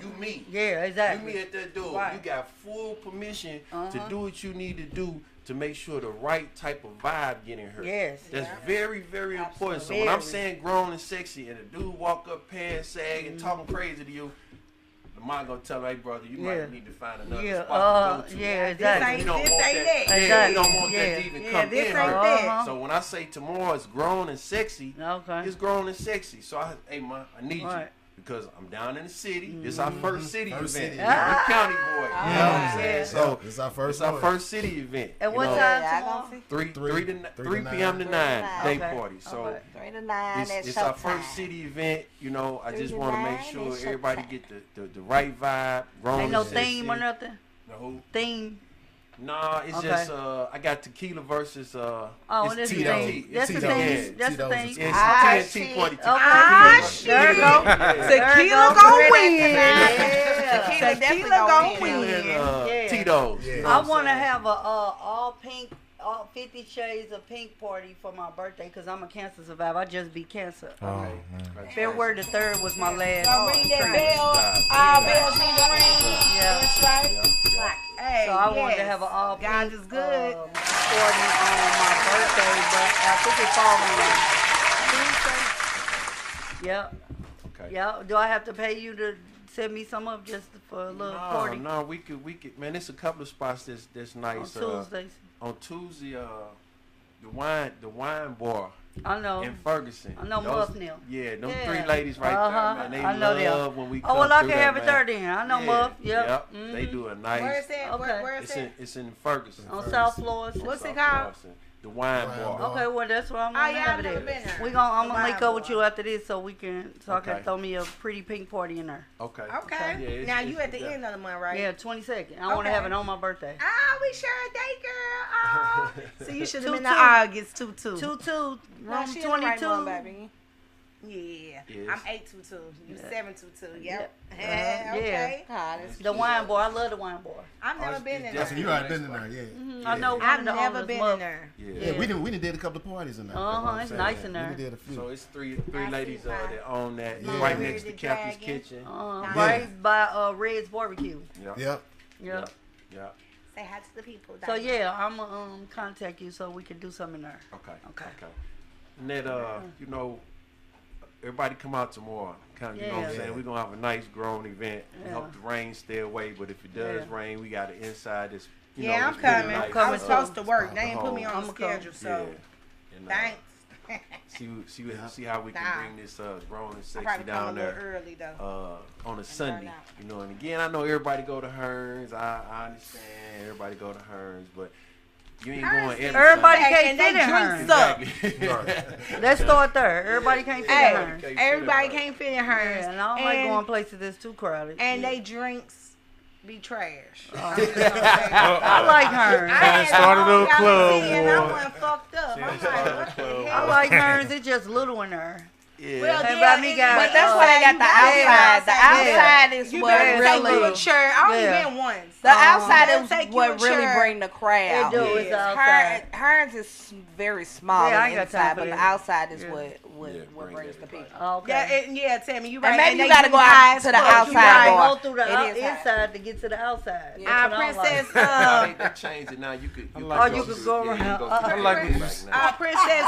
You me. Yeah, You exactly. me at that door. Right. You got full permission to Uh-huh. do what you need to do to make sure the right type of vibe get in her. Yes. That's very, very important. So when I'm saying grown and sexy and a dude walk up pants sag and talking crazy to you, the mom gonna tell her, hey brother, you Yeah. might need to find another Yeah, spot to go to. yeah, This exactly. ain't We don't this want ain't that. that. Yeah, we Exactly. don't want that Yeah. to even Yeah, come this in ain't her. that. So when I say tomorrow is grown and sexy, Okay. it's grown and sexy. So hey man, I need you. Right. Because I'm down in the city. This our first city First event. city. I'm a county boy. You know what I'm saying? Yeah. So It's our first it's our one. first city event. At you what know, time Yeah, I tomorrow? gonna see. 3 p.m. to 9 day Okay. party. So All right. 3 to 9, that's it's our showtime. first city event. You know, I 3 just to want to 9, make sure it's everybody showtime. get the right vibe. Grown Ain't no and sexy. theme or nothing? The who? Theme. Nah, it's Okay. just I got tequila versus Oh, it's that's the Tito. thing. That's the Tito. thing. Yeah. That's the Tito's thing. is- It's Ah, TNT shit. party. Okay. Ah, There you go. Tequila gonna win. Tequila definitely Tequila gonna gonna win. win. Yeah. Tito's. Yeah. you know I what I'm want to saying? have a all pink, all 50 shades of pink party for my birthday because I'm a cancer survivor. I just beat cancer. Oh, man. February the 3rd was my last. Gonna ring that treatment. bell. All bells need to ring. Yeah. That's right. Yeah, yeah. Hey, So I wanted to yes. have an all pink God is good. party on my birthday, but I think it falls on Tuesday. Yep. Okay. Yep. Do I have to pay you to send me some up just for a little party No, we could. Man, it's a couple of spots that's on nice. Tuesdays? On Tuesday, the wine bar I know. in Ferguson. I know Those- Muff Neal. Yeah, them Yeah. 3 ladies right Uh-huh. there, man. They I know them. love when we come Oh, well, I through can there, have it man. there then. I know Muff. Yep. They do a nice. Where is that? Okay. Where is It's that? it's in Ferguson. On South Florida. What's it South called? Florissant. The wine Wine bar. bar. Okay, well that's where I'm Oh, gonna yeah, have I've it never at. been there. I'm The gonna link wine up with bar. you after this so I Okay. can throw me a pretty pink party in there. Okay. Okay. Yeah, it's- Now it's- you at the yeah. end of the month, right? Yeah, 22nd. I want to Okay. have it on my birthday. Ah, we share a date, girl. Oh. So you should have been in 2-2. August 2-2. 22, No, room she in the right 22. one, baby. Yeah. Yes. I'm 822. You 722. Yep. Yeah. Okay. Ah, that's The wine bar. I love the wine bar. I've never it's- been in it's there. So you already been in there, yeah. I know one I've of the never owners, been Muff. in there. Yeah. Yeah, we done did a couple of parties in there. It's saying. nice in We done there. did a few. So it's three I ladies see mine. that own that Yeah. right Yeah. next to The Captain's Dragon. Kitchen. Right by Red's Barbecue. Yeah. Yep. Yeah. Yeah. Say hi to the people. So yeah, I'm gonna contact you so we can do something there. Okay. Okay. And that you know, everybody come out tomorrow. Kind of, you know what I'm Yeah. saying? We're gonna have a nice grown event. We Yeah. hope the rain stay away, but if it does Yeah. rain, we got it inside this. You Yeah, know, I'm it's pretty coming. nice. I'm coming I was too. supposed to work. They ain't put me on I'ma the come. schedule, so Yeah. And, thanks. see how we can Nah. bring this grown and I sexy probably come a down little there early though. on a Sunday. out. You know, and again, I know everybody go to Hearns. I understand everybody go to Hearns, but You ain't going in. Everybody can't and fit they in hers. drinks up. Let's start there. Everybody can't fit in Hey, hers. everybody can't fit in hers. Yeah, and I don't like going places that's too crowded. And they drinks be trash. I like hers. I started a club, and I boy. wasn't fucked up. I'm like, what the I hell? like hers. It's just little in her. Yeah. Well, And yeah, by me it- got, But that's why they got the outside. The outside is You what better take really. you a church. I only Yeah. been once. The outside They'll is take you what a really church. bring the crowd. It do, it's the outside. Hers is very small Yeah, I on ain't the got time inside, for but the that. outside is Yeah. what brings brings the everybody. people. Okay. Yeah, Tammy, you And right. maybe you they gotta do go high out as to the fuck. You outside right. door. Go through the It is high. inside to get to the outside. Yeah. That's what I Princess, like. They changed it now. You could. You like you could go around. I like Princess. Princess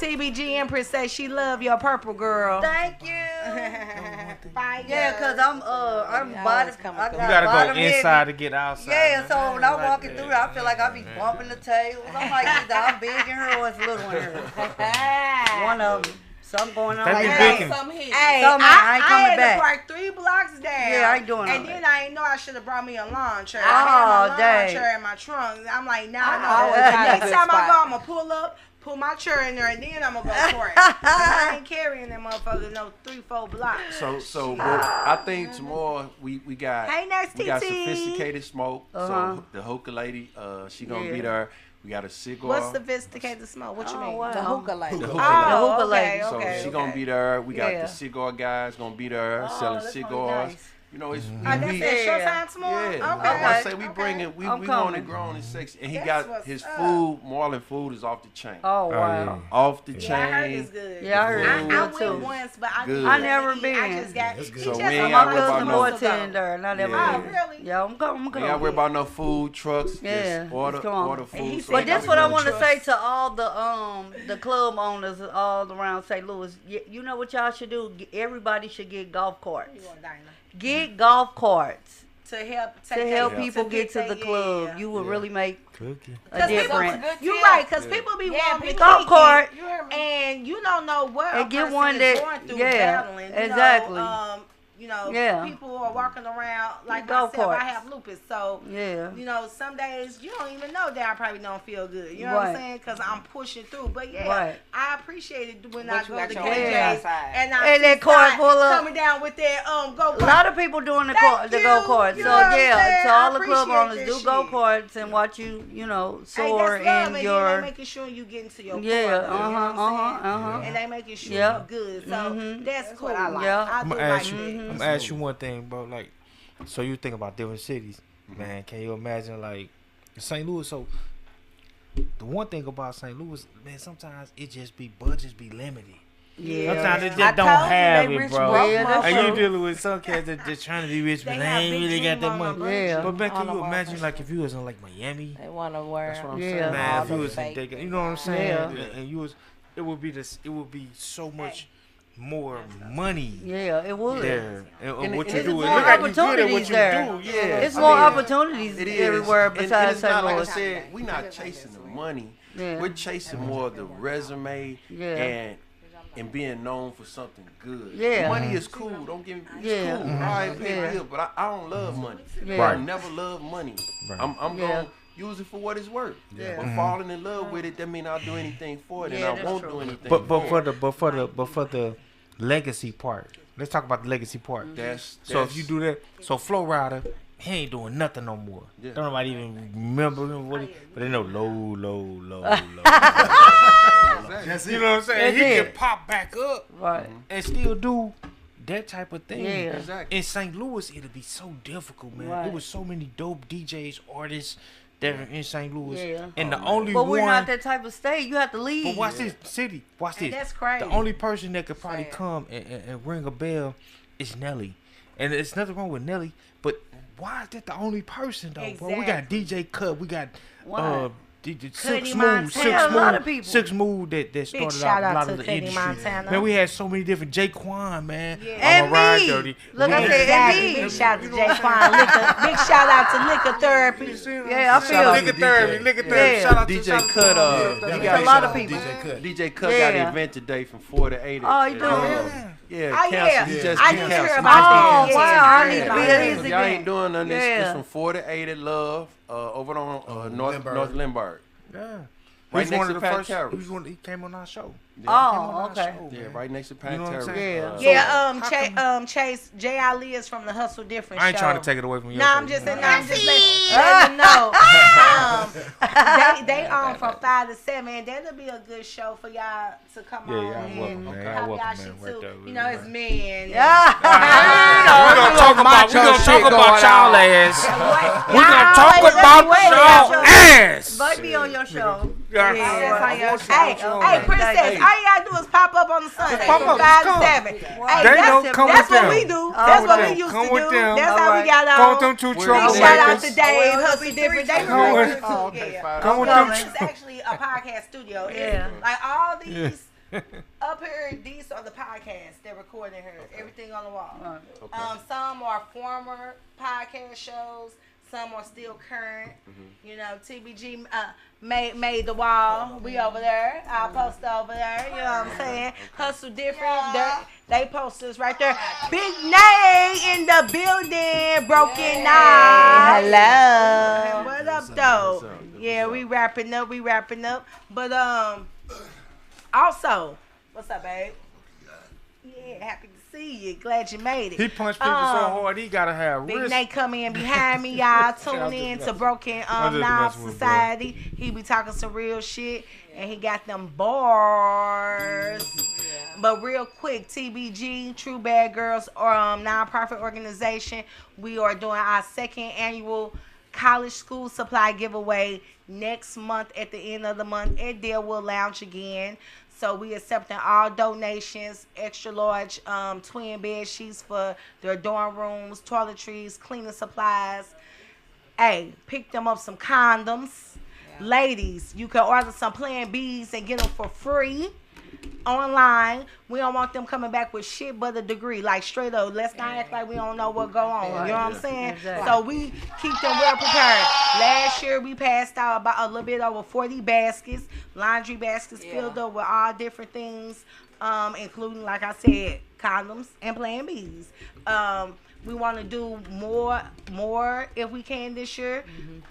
TBG Empress says she love your purple girl. Thank you. Fire. Yeah, cause I'm Yeah, bottom. it's coming I through. got You gotta bottom go heavy. inside to get outside. Yeah, man. so when I I'm like walking that. through there, I feel like I be bumping the tables. I'm like, either I'm big in her or it's little in her. One of them. Something going on They like be that. big. Some here. Hey, Some I ain't coming had back. to park 3 blocks down. Yeah, I ain't doing all And then I ain't know I should have brought me a lawn chair. I Oh, had my lawn dang. chair in my trunk. I'm like, nah, I always no. find a Next good time I spot. go, I'm gonna pull up, put my chair in there, and then I'm gonna go for it. 'Cause I ain't carrying them motherfuckers no 3-4 blocks. So I think tomorrow we got Hey, next we got TT. sophisticated smoke. So the hookah lady, she gonna Yeah. be there. We got a cigar. What's sophisticated smoke? What you Oh, mean? wow. The hookah lady. The Oh, hookah The hookah okay, lady. So okay, she okay. gonna be there. We got Yeah. the cigar guys gonna be there selling that's gonna be cigars. nice. You know, it's Oh, that's we, at Yeah. Showtime tomorrow? yeah. Okay. I say we Okay. bringing we I'm want it coming. grown and sexy, and he That's got what's his up. food. Marlin food is off the chain. Oh wow. Off the Yeah, I heard chain. it's good. Yeah, I heard I it's good went too. once, but I Good. didn't I get never to eat. been. I just got. That's good. he So just we ain't told My gotta me worry cousin about no- supposed to go. bartender, and I never Yeah. been. Oh, really? Yeah, I'm coming. We ain't worry about no food trucks. Yeah, Just order just come on. order And he food. said But Yeah, this what I we want to trust. say to all the club owners all around St. Louis. You know what y'all should do? Everybody should get golf carts. You want Dinah? Get golf carts To help to help them people to get to the their- club. yeah. You would really make Cookie. a difference. You're right, because Yeah. people be Yeah, wanting to golf kick cart. it, and you don't know what And a get person one is that- going through yeah, battling. exactly. Yeah. People are walking around like Golf myself. I carts. have lupus, so Yeah. some days you don't even know that I probably don't feel good. You know what I'm Right. saying? Because I'm pushing through. But yeah, Right. I appreciate it when But I you go got to your KJ's hands outside. and I And see that cart Scott full of- coming down with that go A lot of people doing the Thank the you. go karts. You So know what I'm yeah, saying? to I all the club appreciate owners, this do shit. go karts and watch you Hey, soar that's love, in and your. then they making sure you get into your Yeah, corner, you know what I'm saying? And they making sure Yep. you good. So Mhm. that's cool. what I like. Yeah. I I'm do gonna like ask you. that. I'm gonna ask you one thing, bro. Like, so you think about different cities, man? Can you imagine like St. Louis? So the one thing about St. Louis, man, sometimes it just be budgets be limited. Yeah. Sometimes they I just don't told you have they it, rich bro. broke Yeah, that's And you true. dealing with some cats that just trying to be rich, but They they have ain't big really got dream that on money. them, Yeah. But man, On can the you world. imagine like if you was in like Miami? They want to wear. That's what I'm Yeah. saying. Man, all if you the was in fake. Deca- you know what I'm saying? Yeah. And you was, it would be so much more money Yeah, it would. there. And what you there's do more is look like you good at opportunities what you there. do. Yeah. It's I more mean, opportunities It is everywhere And besides it's not St. like I Louis. said, we're not chasing the money. Yeah. We're chasing more the resume Yeah. and being known for something good. Yeah. The money is cool. Don't get me. It's Yeah. cool. All right, big Yeah. deal. But I don't love money. Yeah. I never love money. Right. I'm Yeah. gonna use it for what it's worth. Yeah. But falling in love with it, that mean I'll do anything for it, and Yeah, I that's won't true. do anything. But for for the legacy part. Let's talk about the legacy part. So if you do that, so Flow Rider, he ain't doing nothing no more. Yeah. Don't nobody even remember him, but they know low. That's You it. know what I'm saying? That's He it. can pop back up Right. and still do that type of thing. Yeah. Exactly. In St. Louis, it'll be so difficult, man. Right. There was so many dope DJs, artists that are in St. Louis, Yeah. and the only But one. we're not that type of state. You have to leave. But watch this, city. Watch And this. that's crazy. The only person that could probably Sad. come and ring a bell is Nelly, and there's nothing wrong with Nelly. But why is that the only person though? Bro, we got DJ Cut. We got Why? DJ Cuddy Six Montana. Smooth, Yeah, a lot of people. Six Smooth that started shout out a out lot to of the Cuddy industry. Montana. Man, we had so many different Jaquan, man. Yeah. I'm And a ride me. dirty. Look, We I had- said, Exactly. and me. Big shout out to Jaquan. Big shout out to Liquor Therapy. Yeah, I feel Liquor therapy, liquor therapy. Yeah. Shout out to DJ shout out to- Cut, It's he a got lot of people. DJ Cut. DJ Cut got an Yeah. event today from 4 to 8. Oh, you doing? Yeah, Oh, cancel. yeah. You just I cancel. did hear You about just that. cancel. wow, I need to Yeah. be Yeah, at if his y'all event. ain't doing none of this. Yeah. It's from 4 to 8 at Love, over on North Lindbergh. Yeah. Right He's next one to of the Pat first. Terrace. He came on our show. Oh, okay. Yeah, right next to Pat You know what I'm Terrace. saying? Yeah. Chase, J. Ali is from the Hustle Different I ain't show. trying to take it away from you. No, I'm just saying. No, I'm just letting you know. They on from 5 to 7, and that'll be a good show for y'all to come on y'all and welcome, man. have Y'all y'all welcome, shit man, right too. there. You know, it's me and We gonna talk about y'all ass. We gonna talk about y'all ass. Invite me on your show. Hey, Princess, all you gotta do is pop up on the Sunday Pop from up, 5 come. to 7. They Hey, don't come that's with what them. we do. That's what we used Come to with do. them. That's how we got Come on. with them two Big shout out troublemakers. to Dave, it'll Hustle be Different. three They Come really with- cool. Come with So them. it's actually a podcast studio. It's Yeah. like all these up here, these are the podcasts they're recording here. Everything on the wall. Some are former podcast shows. Some are still current. You know, TBG made the wall. We over there. I'll post over there. You know what I'm saying? Hustle Different. They post us right there. Big Nay in the building. Broken Eye. Hello. What up, though? Yeah, we wrapping up. But also, what's up, babe? Yeah, happy to see you. Glad you made it. He punched people so hard he gotta have Big wrist. Nate come in behind me, y'all. Tune in to Broken Knob messing with Society. He be talking some real shit, and he got them bars. But real quick, TBG, True Bad Girls, nonprofit organization. We are doing our second annual college school supply giveaway next month at the end of the month at Deerwood Lounge again. So we accepting all donations, extra large twin bed sheets for their dorm rooms, toiletries, cleaning supplies. Hey, pick them up some condoms. Yeah. Ladies, you can order some Plan Bs and get them for free online. We don't want them coming back with shit but a degree. Like straight up, let's not act like we don't know what go on. You know what I'm saying? Exactly. So we keep them well prepared. Last year we passed out about a little bit over 40 baskets, laundry baskets filled up with all different things, including, like I said, condoms and Plan Bs. We want to do more if we can this year,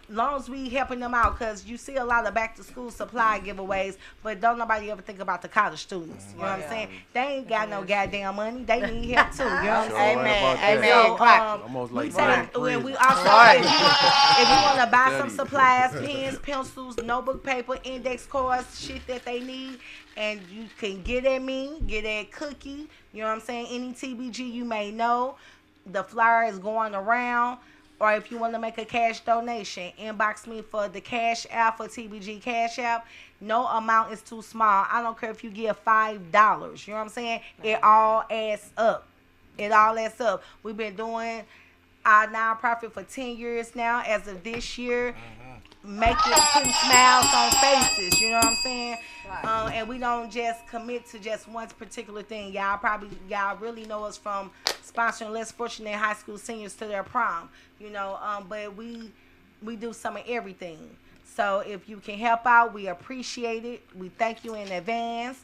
long as we helping them out, because you see a lot of back to school supply giveaways, but don't nobody ever think about the college students. You know what I'm saying? They ain't got no goddamn money. They need help too. You know what I'm saying? Amen. So, Almost like we also, if you want to buy some supplies, pens, pencils, notebook paper, index cards, shit that they need, and you can get at me, get at Cookie. You know what I'm saying? Any TBG you may know. The flyer is going around, or if you want to make a cash donation, inbox me for the Cash App for TBG Cash App. No amount is too small. I don't care if you give $5. You know what I'm saying? It all adds up. We've been doing our nonprofit for 10 years now. As of this year, putting smiles on faces. You know what I'm saying? And we don't just commit to just one particular thing. Y'all really know us from sponsoring less fortunate high school seniors to their prom. You know, but we do some of everything. So if you can help out, we appreciate it. We thank you in advance.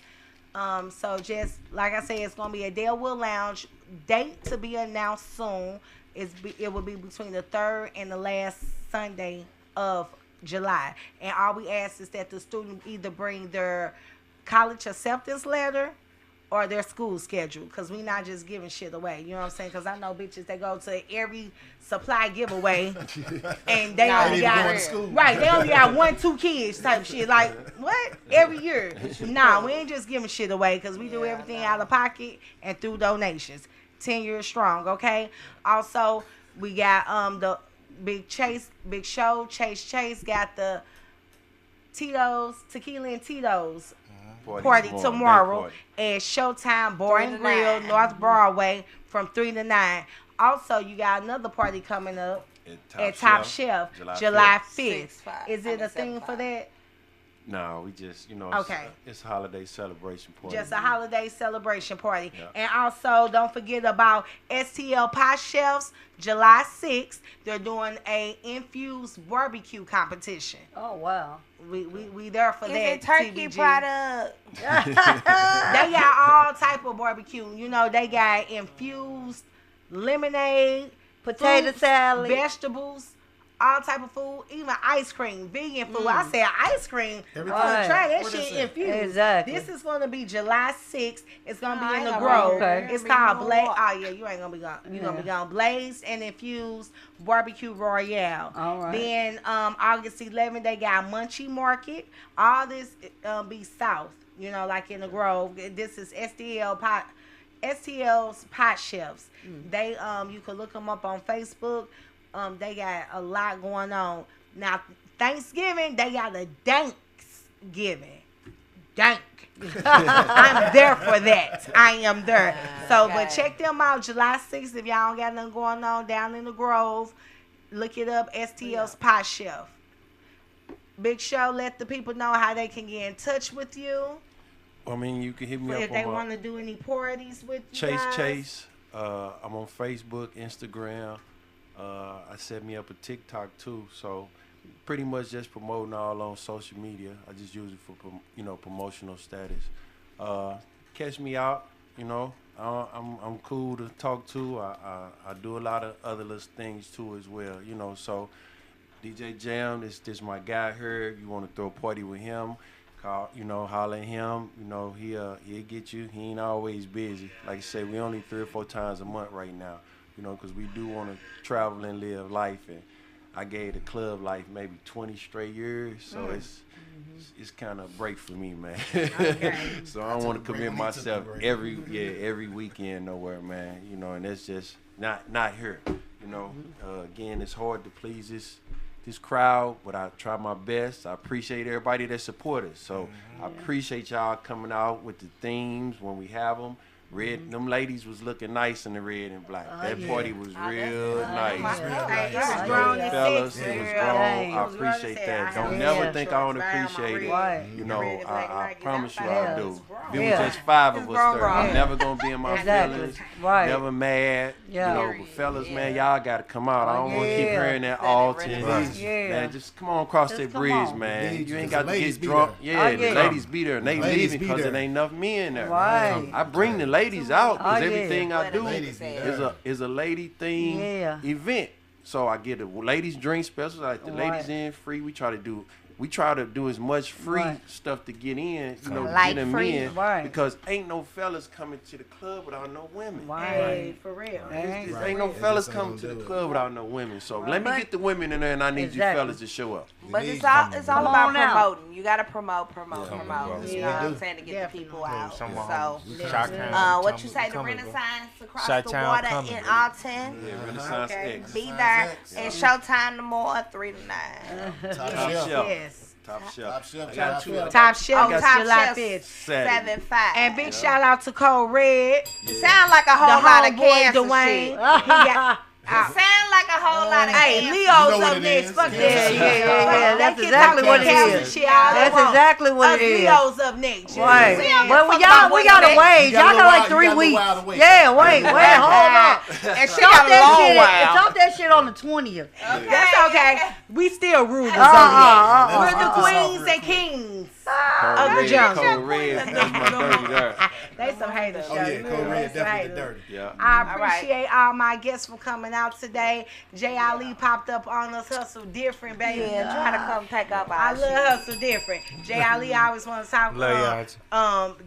So just like I said, it's gonna be a Deerwood Lounge. Date to be announced soon. It will be between the 3rd and the last Sunday of July. And all we ask is that the student either bring their college acceptance letter or their school schedule, because we not just giving shit away. You know what I'm saying? Because I know bitches that go to every supply giveaway and they only got they only got 1-2 kids type shit. Like, what? Every year. Nah, we ain't just giving shit away, because we do everything out of pocket and through donations. 10 years strong, okay? Also, we got the Big Show, Chase got the Tito's, Tequila and Tito's party tomorrow at Showtime Bar and Grill, North Broadway from 3 to 9. Also, you got another party coming up at Top Chef, July 5th. Is it a thing for that? No, we just, Okay. it's a holiday celebration party. Just a holiday celebration party. Yeah. And also, don't forget about STL Pie Chefs, July 6th. They're doing a infused barbecue competition. Oh, wow. We there for Is that. it turkey TBG. product? They got all type of barbecue. They got infused lemonade, Potato fruits, salad. vegetables, all type of food, even ice cream, vegan food. I said ice cream. I'm Everything. gonna try that What shit is that? infused. Exactly. This is gonna be July 6th. It's gonna No, be I in the ain't Grove. gonna be there. It's Be called more. Blaze. Oh yeah, you ain't gonna be gone. You gonna be gone. Blazed and infused barbecue royale. All right. Then August 11th they got Munchie Market. All this be south. Like in the Grove. This is STL's Pot Chefs. They you can look them up on Facebook. They got a lot going on. Now Thanksgiving, they got a Thanksgiving. Dank. I'm there for that. I am there. So, but check them out July 6th if y'all don't got nothing going on down in the Grove. Look it up, STL's Pot Chef. Big Show, let the people know how they can get in touch with you. I mean, you can hit me If up they on want to do any parties with you Chase guys. Chase. I'm on Facebook, Instagram. I set me up a TikTok too, so pretty much just promoting all on social media. I just use it for promotional status. Catch me out, I'm cool to talk to. I do a lot of other little things too as well, So DJ Jam, this my guy here. You want to throw a party with him? Call, holler at him. He'll get you. He ain't always busy. Like I said, we only 3 or 4 times a month right now. Because we do want to travel and live life, and I gave the club life maybe 20 straight years, so it's kind of a break for me, man. Okay. So I don't want to commit myself every weekend nowhere, man. And it's just not here. Again, it's hard to please this crowd, but I try my best. I appreciate everybody that support us. So I appreciate y'all coming out with the themes when we have them. Red, them ladies was looking nice in the red and black. That party was real nice. Hey, it was grown and Fellas, sexy. it was Yeah. grown. It I was grown and appreciate sexy. that. I Don't had never short think I shorts don't around my appreciate it. red. Right. The red and black I Nikes. promise you Outside, I it do. was grown. If it was Yeah. just 5 It's of us grown, there, I'm grown. never gonna be in my Exactly. feelings. Right. Never mad. Yeah. But fellas, man, y'all gotta come out. I don't want to keep yeah. hearing that Let it all really 10 run. Yeah. Man, just come on across Just that come bridge, on. man. Indeed, You ain't because got the to ladies get be drunk. there. Yeah, Oh, the yeah. ladies be there, and they Ladies leaving be because there. it ain't enough men there. Right. I bring the ladies out because Oh, yeah. everything I do Ladies be there. is a lady theme Yeah. event. So I get a ladies drink special, like the Right. ladies in free. We try to do as much free Right. stuff to get in, Like get them free. in, Right. because ain't no fellas coming to the club without no women. Hey, for real. Right. There ain't no fellas It's coming just to the don't do club without no women. So let me But- get the women in there, and I need Exactly. you fellas to show up. But need it's all to about Come on out. promoting. You gotta promote. Yeah. You Come know on, what I'm bro. saying, to get Definitely. the people out. Some of So, them, Chi-Town, what you say, the coming, bro. Renaissance across Chi-Town the water coming, in bro. Alton. Yeah, Renaissance Okay. X. Be there and Showtime tomorrow 3 to 9. Top Top shelf. shelf. Yes. Top shelf. Top shelf. I got Top two. shelf. Top Shelf, Oh, Top July Shelf. 5th. Saturday. 7-5. And big shout out to Code Red. Sound like a The whole lot of homeboy cancer Dwayne. shit. He got, Sound like a whole lot of hey, cancer. Leo's You know what up it next. is. Fuck Yeah, that. yeah. That's They can exactly talk what that it cancer is. shit all they That's want. exactly what Us it is. Leo's up next. Right. We don't Well, fuck we about gotta women. wait. You got Y'all a got like while- 3 you got a weeks. while to wait. Yeah, wait, hold up. And she Stop got a that long shit. while. Stop that shit on the 20th. That's okay. We still rulers on Uh-uh. here. We're the Let's get this off queens real and quick. kings Code of the red, jungle. code red. That's my dirty there. They some haters. Oh yeah, yo. Code Red They some definitely haters. dirty. Yeah. I All right. appreciate all my guests for coming out today. J. Ali popped up on us, Hustle Different, baby. Yeah, trying to come take up our I love shit. Hustle Different. J. Ali always want to talk Love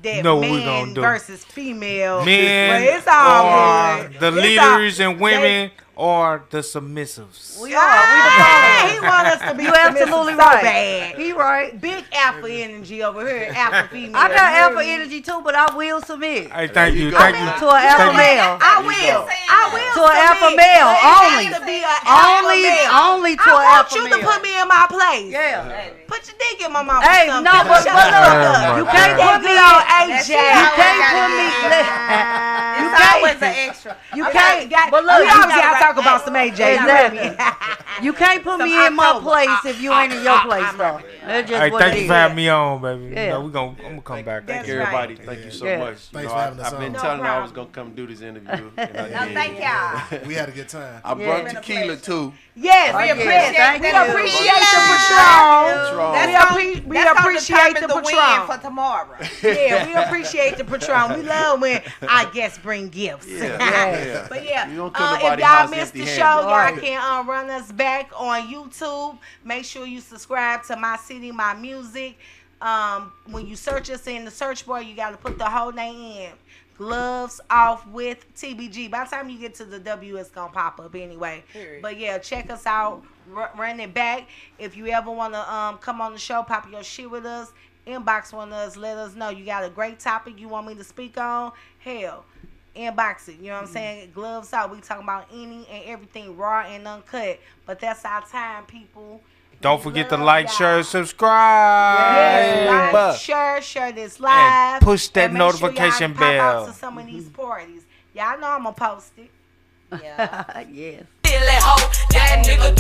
that Know what we man gonna do. versus female. Men But it's all or good. the It's leaders all- and women or the submissives. We are. We the followers. He want us to be You submissive absolutely so right. bad. He right. Big alpha energy over here, alpha female. I got You hear alpha me? energy too, but I will submit Hey, thank you you, go. thank I you. mean, to an alpha male. I There you will. go. I will. To an alpha submit, male but it only. has to be an alpha male. Only to I an want alpha you male. to put me in my place. Yeah. Put your dick in my mouth. Hey, or no, something. but Shut look, the fuck up. you can't That put me good on old That AJ. shit You always can't gotta put be me. It's You can't. always an extra. You Okay, can't. But we look, always you gotta gotta- talk about some AJ. Exactly. You You can't put Some me in my October. place if you ain't in your place, though. That's just Hey, what thank it you is. for having me on, baby. Yeah. You know, I'm gonna come back. Thank That's you, everybody. right. Thank you so Yeah. much. You Thanks know, for having us I've been on. telling her I was problem. gonna come do this interview. And I No, did. thank y'all. We had a good time. I Yeah. brought Been a tequila too. Yes, Oh, we yeah. appreciate Thank we you. appreciate the Patron. Patron. We appreciate the win Patron. for tomorrow. Yeah, we appreciate the Patron. We love when our guests bring gifts. Yeah. But yeah, You don't come to if nobody's y'all house missed the empty-handed. show, y'all Right. can run us back on YouTube. Make sure you subscribe to My City, My Music. When you search us in the search bar, you got to put the whole name in. Gloves Off with TBG. By the time you get to the W, it's going to pop up anyway. Period. But yeah, check us out. Run it back. If you ever want to come on the show, pop your shit with us, inbox one of us, let us know you got a great topic you want me to speak on. Hell, inbox it. You know what I'm saying? Gloves out. We talking about any and everything raw and uncut. But that's our time, people. Don't We forget to love like, y'all. share, subscribe. Yes, like, share this live. And push that And make sure notification y'all pop out bell. to some of these parties. Y'all know I'm going to post it. Yeah. Yes. Silly hoe, that nigga